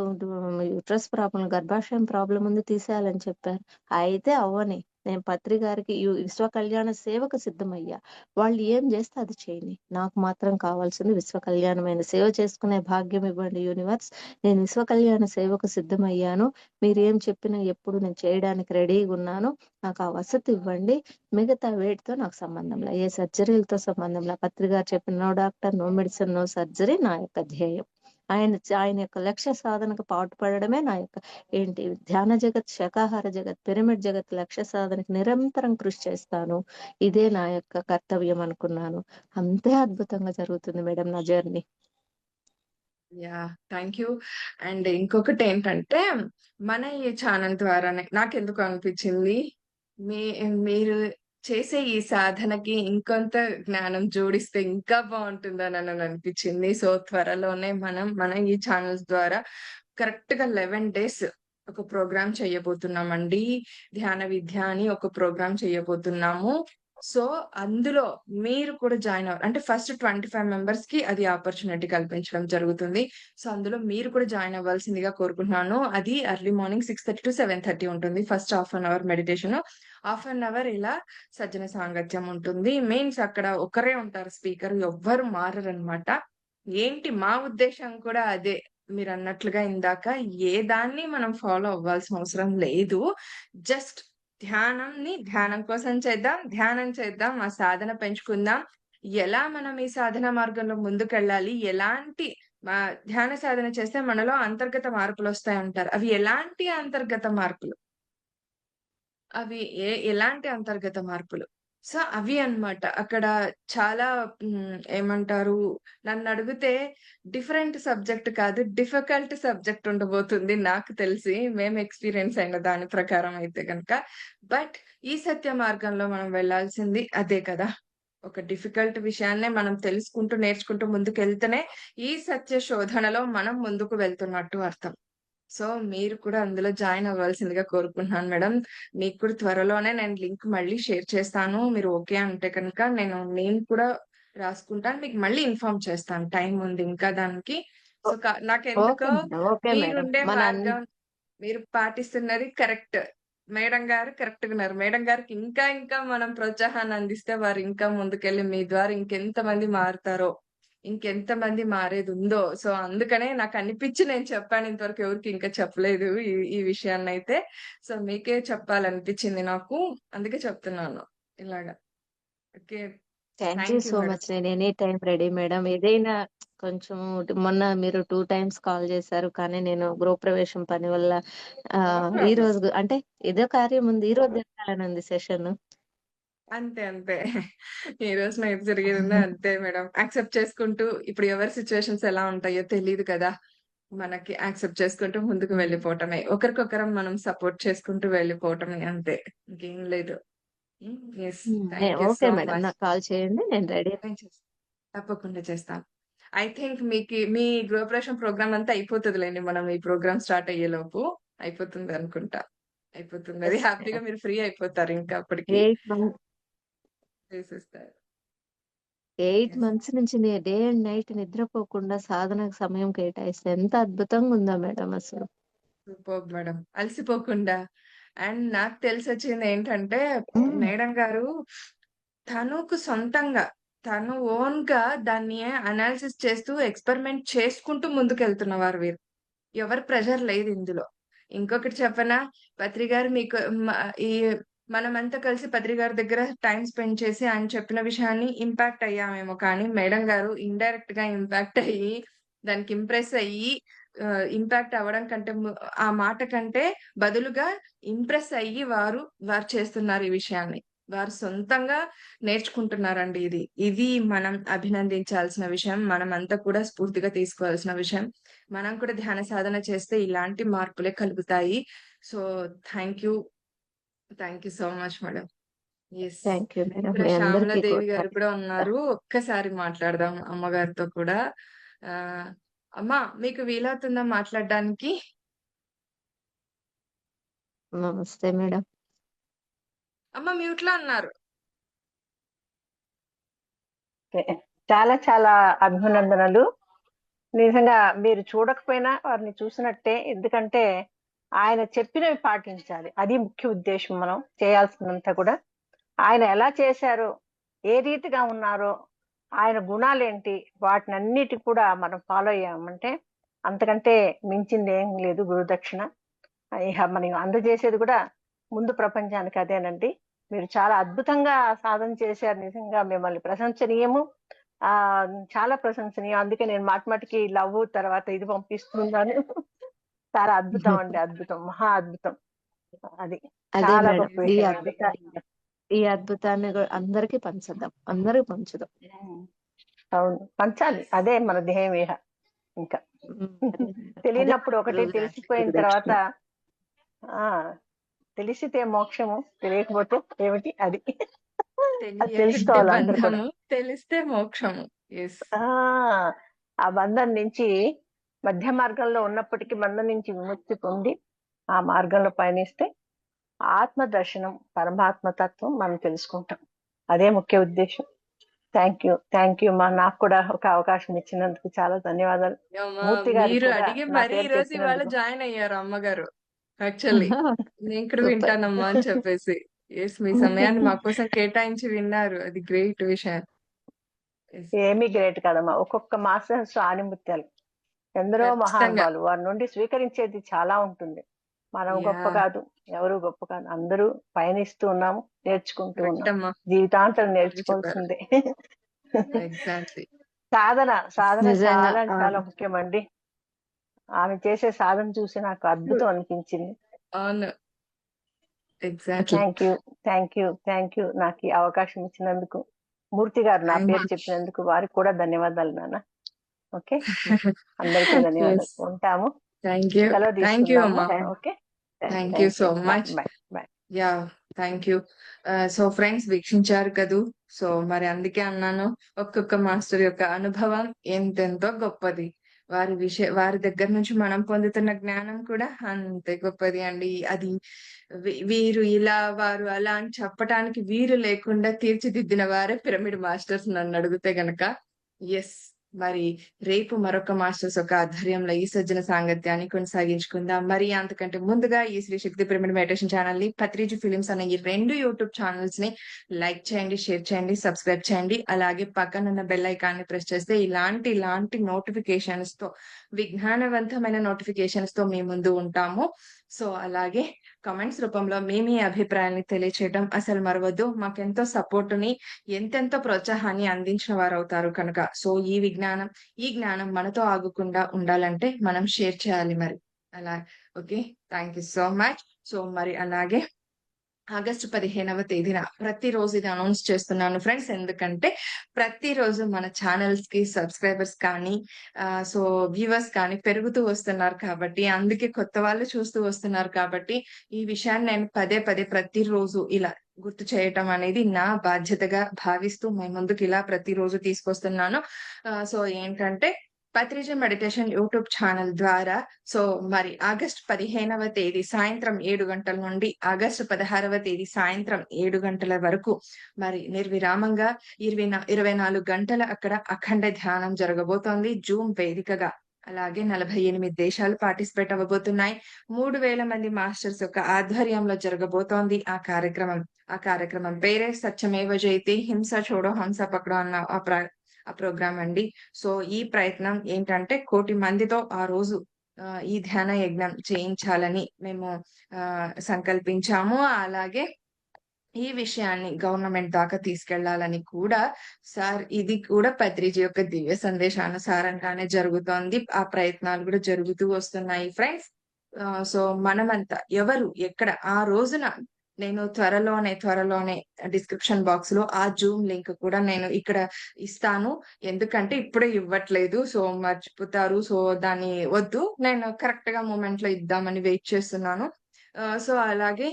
యూట్రస్ ప్రాబ్లమ్, గర్భాశయం ప్రాబ్లమ్ ఉంది తీసేయాలని చెప్పారు. అయితే అవ్వని. నేను పత్రి గారికి విశ్వ కళ్యాణ సేవకు సిద్ధమయ్యా. వాళ్ళు ఏం జేస్తే అది చేయని. నాకు మాత్రం కావాల్సింది విశ్వ కళ్యాణమైన సేవ చేసుకునే భాగ్యం ఇవ్వండి యూనివర్స్. నేను విశ్వ కళ్యాణ సేవకు సిద్ధమయ్యాను. మీరేం చెప్పినా ఎప్పుడు నేను చేయడానికి రెడీగున్నాను. నాకు ఆ వసతి ఇవ్వండి. మిగతా వేటితో నాకు సంబంధంలా. ఏ సర్జరీలతో సంబంధంలా. పత్రి గారు చెప్పిన no doctor, no medicine, no surgery నా యొక్క ధ్యేయం. ఆయన యొక్క లక్ష్య సాధనకు పాటుపడడమే నా యొక్క ధ్యాన జగత్, శాకాహార జగత్, పిరమిడ్ జగత్ లక్ష్య సాధనకి నిరంతరం కృషి చేస్తాను. ఇదే నా యొక్క కర్తవ్యం అనుకున్నాను. అంతే అద్భుతంగా జరుగుతుంది మేడం నా journey. Yeah! Thank you. And ఇంకొకటేంటంటే, మన ఈ ఛానెల్ ద్వారానే నాకెందుకో అనిపిచ్చింది, మీ మీరు చేసే ఈ సాధనకి ఇంకొంత జ్ఞానం జోడిస్తే ఇంకా బావుంటుందనని అనిపిచ్చింది. సో, త్వరలోనే మన ఈ ఛానెల్స్ ద్వారా కరెక్ట్‌గా 11 డేస్ ఒక ప్రోగ్రామ్ చేయబోతున్నామండి. ధ్యాన విద్య అని ఒక ప్రోగ్రామ్ చేయబోతున్నాము. సో, అందులో మీరు కూడా జాయిన్ అంటే ఫస్ట్ 25 మెంబర్స్‌కి అది ఆపర్చునిటీ కల్పించడం జరుగుతుంది. సో, అందులో మీరు కూడా జాయిన్ అవ్వాల్సిందిగా కోరుకుంటున్నాను. అది ఎర్లీ మార్నింగ్ 6:30-7:30 ఉంటుంది. First half an hour meditation. Half an hour ఇలా సజ్జన సాంగత్యం ఉంటుంది. మీన్స్ అక్కడ ఒకరే ఉంటారు స్పీకర్. ఎవ్వరు మారరనమాట. ఏంటి మా ఉద్దేశ్యం కూడా అదే. మీరన్నట్లుగా ఇందాక ఏ దాన్ని మనం ఫాలో అవ్వాల్సిన అవసరం లేదు. జస్ట్ ధ్యానంని ధ్యానం కోసం చేద్దాం. ధ్యానం చేద్దాం. ఆ సాధన పెంచుకుందాం. ఎలా మనం ఈ సాధన మార్గంలో ముందుకెళ్ళాలి? ఎలాంటి ధ్యాన సాధన చేస్తే మనలో అంతర్గత మార్పులొస్తాయంటారు. అవి ఎలాంటి అంతర్గత మార్పులు? అవి ఎలాంటి అంతర్గత మార్పులు? సో, అవి అన్నమాట. అక్కడ చాలా ఏమంటారు? నన్నడిగితే డిఫరెంట్ సబ్జెక్ట్ కాదు, డిఫికల్ట్ సబ్జెక్ట్ ఉండబోతుంది నాకు తెలిసి. మేము ఎక్స్‌పీరియన్స్ అయిన దాని ప్రకారం అయితే గనక. బట్ ఈ సత్య మార్గంలో మనం వెళ్ళాల్సింది అదే కదా! ఒక డిఫికల్ట్ విషయాన్నే మనం తెలుసుకుంటూ, నేర్చుకుంటూ ముందుకెళ్తేనే ఈ సత్య శోధనలో మనం ముందుకు వెళ్తున్నట్టు అర్థం. సో, మీరు కూడా అందులో జాయిన్ అవ్వాల్సిందిగా కోరుకుంటున్నాను మేడం. మీకు కూడా త్వరలోనే నేను లింక్ మళ్ళీ షేర్ చేస్తాను. మీరు ఓకే అంటే కనుక నేను నేమ్ కూడా రాసుకుంటాను. మీకు మళ్ళీ ఇన్ఫార్మ్ చేస్తాను. టైం ఉంది ఇంకా దానికి. ఓ సో, నాకెందుకో ఓకే మేడం. Okay madam. మీరుండే మార్గం మీరు పాటిస్తున్నది కరెక్ట్. మేడం గారు కరెక్ట్‌గున్నారు. మేడం గారికి ఇంకా ఇంకా మనం ప్రోత్సాహాన్ని అందిస్తే వారు ఇంకా ముందుకెళ్ళి మీ ద్వారా ఇంకెంతమంది మారుతారో, ఇంకెంతమంది మారేదుందో. సో, అందుకనే నాకనిపిచ్చి నేను చెప్పాను. ఇంతవరకు ఎవరికీ ఇంకా చెప్పలేదు ఈ ఈ విషయాన్నయితే. సో, మీకే చెప్పాలనిపిచ్చింది నాకు. అందుకే చెప్తున్నాను. ఇలాగ. Okay. Thank you thank you so madam. Much. నేను ఎనీ టైమ్ రెడీ మేడం. ఏదైనా కొంచెం మొన్న మీరు 2 టైమ్స్ కాల్ చేశారు. కానీ నేను గృహప్రవేశం పని వల్ల నో ప్రాబ్లమ్. ఈరోజు అంటే ఏదో కార్యం ఉంది. ఈరోజు జరగాలని ఉంది సెషను. అంతే. అంతే. ఏ రోజున ఏది జరిగేదుందో అంతే మేడం. యాక్సెప్ట్ చేసుకుంటూ ఇప్పుడు ఎవరి సిట్యుయేషన్స్ ఎలా ఉంటాయో తెలీదు కదా! మనకి యాక్సెప్ట్ చేసుకుంటూ ముందుకు హ్మ్. వెళ్ళిపోవటమే. ఒకరికొకరం మనం సపోర్ట్ చేసుకుంటూ వెళ్ళిపోవటమే అంతే. ఇంకేం లేదు. హ్మ్. Yes. Thank you okay so madam. Much. నాకు కాల్ చేయండి. నేను రెడీ. నేను చేస్తాను. తప్పకుండా చేస్తాను. ఐ థింక్ మీ గృహప్రవేశం ప్రోగ్రామ్ అంతా అయిపోతదిలెండి. మనం ఈ ప్రోగ్రామ్ స్టార్ట్ అయ్యేలోపు. అయిపోతుందనుకుంటా. అయిపోతుంది. అది యెస్ హ్యాపీగా మేడం. మీరు ఫ్రీ అయిపోతారు ఇంకా అప్పటికి. 8 మంత్ చేసేస్తారు. 8 యెస్. మంత్స్ నుంచి డే అండ్ నైట్ నిద్రపోకుండా సాధనకు సమయం కేటాయిస్తే ఎంత అద్భుతంగా ఉందో మేడం అసలు. Superb madam. అలసిపోకుండా. అండ్ నాకు తెలిసొచ్చిందేంటంటే, హ్మ్. మేడం గారు తనుకు సొంతంగా, తను ఓన్‌గా దాన్ని అనాలిసిస్ చేస్తూ, ఎక్స్‌పెరిమెంట్ చేసుకుంటూ ముందుకెళ్తున్నవారు వీరు. ఎవరి ప్రెషర్ లేదిందులో. ఇంకొకటి చెప్పనా? పత్రి గారు మీకు ఈ మనమంతా కలిసి పత్రి గారి దగ్గర టైమ్ స్పెండ్ చేసి ఆయన చెప్పిన విషయాన్ని ఇంపాక్ట్ అయ్యామేమో కానీ, మేడం గారు ఇండైరెక్ట్‌గా ఇంపాక్ట్ అయ్యి, దానికి ఇంప్రెస్ అయ్యి ఇంపాక్ట్ అవ్వడం కంటే ఆ మాట కంటే బదులుగా ఇంప్రెస్ అయ్యి వారు చేస్తున్నారు ఈ విషయాన్ని. వారు సొంతంగా నేర్చుకుంటున్నారండి ఇది. ఇది మనం అభినందించాల్సిన విషయం. మనమంతా కూడా స్ఫూర్తిగా తీసుకోవాల్సిన విషయం. మనం కూడా ధ్యాన సాధన చేస్తే ఇలాంటి మార్పులే కలుగుతాయి. So, thank you. Thank you so much madam. Yes. Thank you madam. ఇక్కడ మీ అందరికీ శ్యామలాదేవి కూడా గారు కూడా ఉన్నారు. ఒక్కసారి మాట్లాడదాం అమ్మగారితో కూడా. ఆహ్, అమ్మ మీకు వీలవుతుందా మాట్లాడడానికి? నమస్తే మేడం. అమ్మ మ్యూట్‌లో ఉన్నారు. ఓకే. చాలా చాలా అభినందనలు. నిజంగా మీరు చూడకపోయినా వారిని చూసినట్టే. ఎందుకంటే ఆయన చెప్పినవి పాటించాలి. అది ముఖ్య ఉద్దేశం మనం చేయాల్సిందంతా కూడా. ఆయన ఎలా చేశారో, ఏ రీతిగా ఉన్నారో, ఆయన గుణాలేంటి, వాటినన్నిటి కూడా మనం ఫాలో అయ్యామంటే అంతకంటే మించింది ఏం లేదు గురుదక్షిణ. ఇహ మనం అందజేసేది కూడా ముందు ప్రపంచానికి అదేనండి. మీరు చాలా అద్భుతంగా సాధన చేశారు. నిజంగా మిమ్మల్ని ప్రశంసనీయము. ఆ చాలా ప్రశంసనీయం. అందుకే నేను మాటిమాటికి లవ్ తర్వాత ఇది పంపిస్తున్నాను. చాలా అద్భుతం అండి, అద్భుతం, మహా అద్భుతం. అది అదే చాలా మేడం. గొప్ప విషయం అండి. ఈ అద్భుతాన్ని అందరికి పంచుదాం, అందరికి పంచుదాం. అవును, పంచాలి. అదే మన ధ్యేయం ఇహ. ఇంకా అదే మేడం. తెలియనప్పుడు ఒకటి, అదే తెలిసిపోయిన తర్వాత ఆ తెలిసితే మోక్షము, తెలియకపోతే ఏమిటి అది. అది తెలియకుంటే తెలుసుకోవాలి అందరు కూడా. బంధము, తెలిస్తే మోక్షము. ఎస్. ఆ ఆ బంధం నుంచి, మధ్య మార్గంలో ఉన్నప్పటికీ బంధం నుంచి విముక్తి పొంది ఆ మార్గంలో పయనిస్తే ఆత్మ దర్శనం, పరమాత్మ తత్వం మనం తెలుసుకుంటాం. అదే ముఖ్య ఉద్దేశం. థ్యాంక్ యూ మా. నాకు కూడా ఒక అవకాశం ఇచ్చినందుకు చాలా ధన్యవాదాలు. అమ్మా, మూర్తి గారికి మీరు కూడా అడిగి నా మరీ ఈ పేరు రోజు ఇవాళ చెప్పినందుకు. జాయిన్ అయ్యారు అమ్మగారు. యాక్చువల్లీ నేను కూడా సూపర్. వింటానమ్మా అని చెప్పేసి. ఎస్, మీ సమయాన్ని మా కోసం కేటాయించి విన్నారు. అది గ్రేట్ విషయం. Yes. ఏమీ గ్రేట్ కాదమ్మా. ఒక్కొక్క మాస్టర్స్ ఆణిముత్యాలు, ఎందరో ఖచ్చితంగా. మహానుభావులు, వారి నుండి స్వీకరించేది చాలా ఉంటుంది. మనం గొప్ప యా, కాదు, ఎవరు గొప్ప కాదు. అందరూ పయనిస్తూ ఉన్నాము, నేర్చుకుంటూ కరెక్ట్ ఉన్నాం. అమ్మా. జీవితాంతం చెప్పారు. నేర్చుకోవాల్సిందే. ఎగ్జాక్ట్లీ. సాధన నిజంగా చాలా చాలా ముఖ్యమండి. ఆమె చేసే సాధన చూసి నాకు అద్భుతం అనిపించింది. అవును, ఎగ్జాక్ట్లీ. థ్యాంక్ యూ నాకు ఈ అవకాశం ఇచ్చినందుకు. మూర్తి గారు నా Thank పేరు you. చెప్పినందుకు వారికి కూడా ధన్యవాదాలు నాన్న. ఓకే, అందరికీ ధన్యవాదాలు. ఎస్, ఉంటాము, థ్యాంక్ యూ. సెలవు థ్యాంక్ యూ తీసుకుందాము. అమ్మా. Okay, thank you so much. Bye bye. Yeah, thank you. So friends, వీక్షించారు కదూ. సో మరి అందుకే అన్నాను, ఒక్కొక్క మాస్టర్ యొక్క అనుభవం ఎంతెంతో గొప్పది. వారి దగ్గర నుంచి మనం పొందుతున్న జ్ఞానం కూడా అంతే గొప్పది అండి. అది వీరు ఇలా, వారు అలా అని చెప్పటానికి వీరు లేకుండా తీర్చిదిద్దిన వారే పిరమిడ్ మాస్టర్స్ నన్ను అడిగితే గనక. ఎస్, మరి రేపు మరొక మాస్టర్స్ యొక్క ఆధ్వర్యంలో ఈ సజ్జన సాంగత్యాన్ని కొనసాగించుకుందాం. మరి అంతకంటే ముందుగా ఈ శ్రీ శక్తి పిరమిడ్ మెడిటేషన్ ఛానల్ ని, పత్రిజీ ఫిలిమ్స్ అనే ఈ 2 యూట్యూబ్ ఛానల్స్ ని లైక్ చేయండి, షేర్ చేయండి, సబ్స్క్రైబ్ చేయండి. అలాగే పక్కనున్న బెల్ ఐకాన్ ని ప్రెస్ చేస్తే ఇలాంటి నోటిఫికేషన్స్ తో, విజ్ఞానవంతమైన నోటిఫికేషన్స్ తో మీ ముందు ఉంటాము. సో అలాగే కామెంట్స్ రూపంలో మీ అభిప్రాయాన్ని తెలియచేయడం అసలు మరవద్దు. మాకెంతో సపోర్ట్ ని, ఎంతెంతో ప్రోత్సాహాన్ని అందించిన వారు అవుతారు కనుక. సో ఈ జ్ఞానం మనతో ఆగకుండా ఉండాలంటే మనం షేర్ చేయాలి మరి. అలా okay, thank you so much. So మరి అలాగే ఆగస్టు 15వ తేదీన ప్రతిరోజు ఇది అనౌన్స్ చేస్తున్నాను ఫ్రెండ్స్. ఎందుకంటే ప్రతిరోజు మన ఛానల్స్ కి సబ్స్క్రైబర్స్ కానీ సో వ్యూవర్స్ కానీ పెరుగుతూ వస్తున్నారు కాబట్టి, అందుకే కొత్త వాళ్ళు చూస్తూ వస్తున్నారు కాబట్టి, ఈ విషయాన్ని నేను పదే ప్రతిరోజు ఇలా గుర్తు చేయటం అనేది నా బాధ్యతగా భావిస్తూ మీ ముందుకు ఇలా ప్రతిరోజు తీసుకొస్తున్నాను. సో ఏంటంటే పత్రిజీ మెడిటేషన్ యూట్యూబ్ ఛానల్ ద్వారా సో మరి ఆగస్టు 15వ తేదీ సాయంత్రం 7 గంటల నుండి ఆగస్టు 16వ తేదీ సాయంత్రం 7 గంటల వరకు మరి నిర్విరామంగా 24 గంటల అక్కడ అఖండ ధ్యానం జరగబోతోంది జూమ్ వేదికగా. అలాగే 48 దేశాలు పార్టిసిపేట్ అవ్వబోతున్నాయి. 3000 మంది మాస్టర్స్ యొక్క ఆధ్వర్యంలో జరగబోతోంది ఆ కార్యక్రమం. ఆ కార్యక్రమం పేరే సత్యమేవ జయతే, హింస చూడో హంస పకడో అన్న ఆ ప్రోగ్రామ్ అండి. సో ఈ ప్రయత్నం ఏంటంటే 1 కోటి మందితో ఆ రోజు ఈ ధ్యాన యజ్ఞం చేయించాలని మేము సంకల్పించాము. అలాగే ఈ విషయాన్ని గవర్నమెంట్ దాకా తీసుకెళ్లాలని కూడా సార్, ఇది కూడా పత్రిజీ యొక్క దివ్య సందేశానుసారంగానే జరుగుతోంది. ఆ ప్రయత్నాలు కూడా జరుగుతూ వస్తున్నాయి ఫ్రెండ్స్. సో మనమంతా ఎవరు ఎక్కడ ఆ రోజున నేను త్వరలోనే డిస్క్రిప్షన్ బాక్స్ లో ఆ జూమ్ లింక్ కూడా నేను ఇక్కడ ఇస్తాను. ఎందుకంటే ఇప్పుడే ఇవ్వట్లేదు, సో మర్చిపోతారు. సో దాన్ని వద్దు, నేను కరెక్ట్ గా మూమెంట్ లో ఇద్దామని వెయిట్ చేస్తున్నాను. సో అలాగే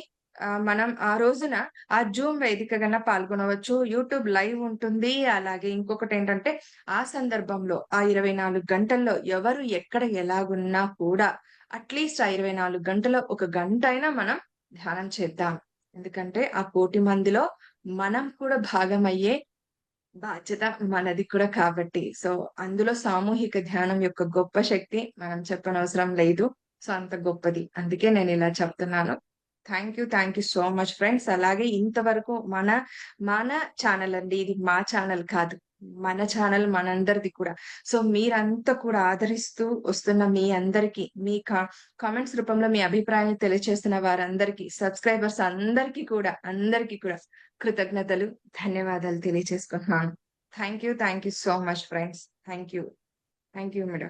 మనం ఆ రోజున ఆ జూమ్ వేదికగా పాల్గొనవచ్చు. యూట్యూబ్ లైవ్ ఉంటుంది. అలాగే ఇంకొకటి ఏంటంటే ఆ సందర్భంలో ఆ 24 గంటల్లో ఎవరు ఎక్కడ ఎలాగున్నా కూడా అట్లీస్ట్ ఆ 24 గంటలో 1 గంట అయినా మనం ధ్యానం చేద్దాం. ఎందుకంటే ఆ 1 కోటి మందిలో మనం కూడా భాగమయ్యే బాధ్యత మనది కూడా కాబట్టి. సో, అందులో సామూహిక ధ్యానం యొక్క గొప్ప శక్తి మనం చెప్పనవసరం లేదు. సో, అంత గొప్పది. అందుకే నేనిలా చెప్తున్నాను. Thank you so much friends. అలాగే ఇంతవరకు మన ఛానల్ అండి. ఇది మా ఛానల్ కాదు. మన ఛానల్ మనందరిది కూడా. సో, మీరంతా కూడా ఆదరిస్తూ వస్తున్న మీ అందరికీ, మీ కామెంట్స్ రూపంలో మీ అభిప్రాయాన్ని తెలియజేస్తున్న వారందరికీ, సబ్స్క్రైబర్స్ అందరికీ కూడా కృతజ్ఞతలు, ధన్యవాదాలు తెలియజేసుకుంటున్నాను. Thank you so much friends. Thank you madam.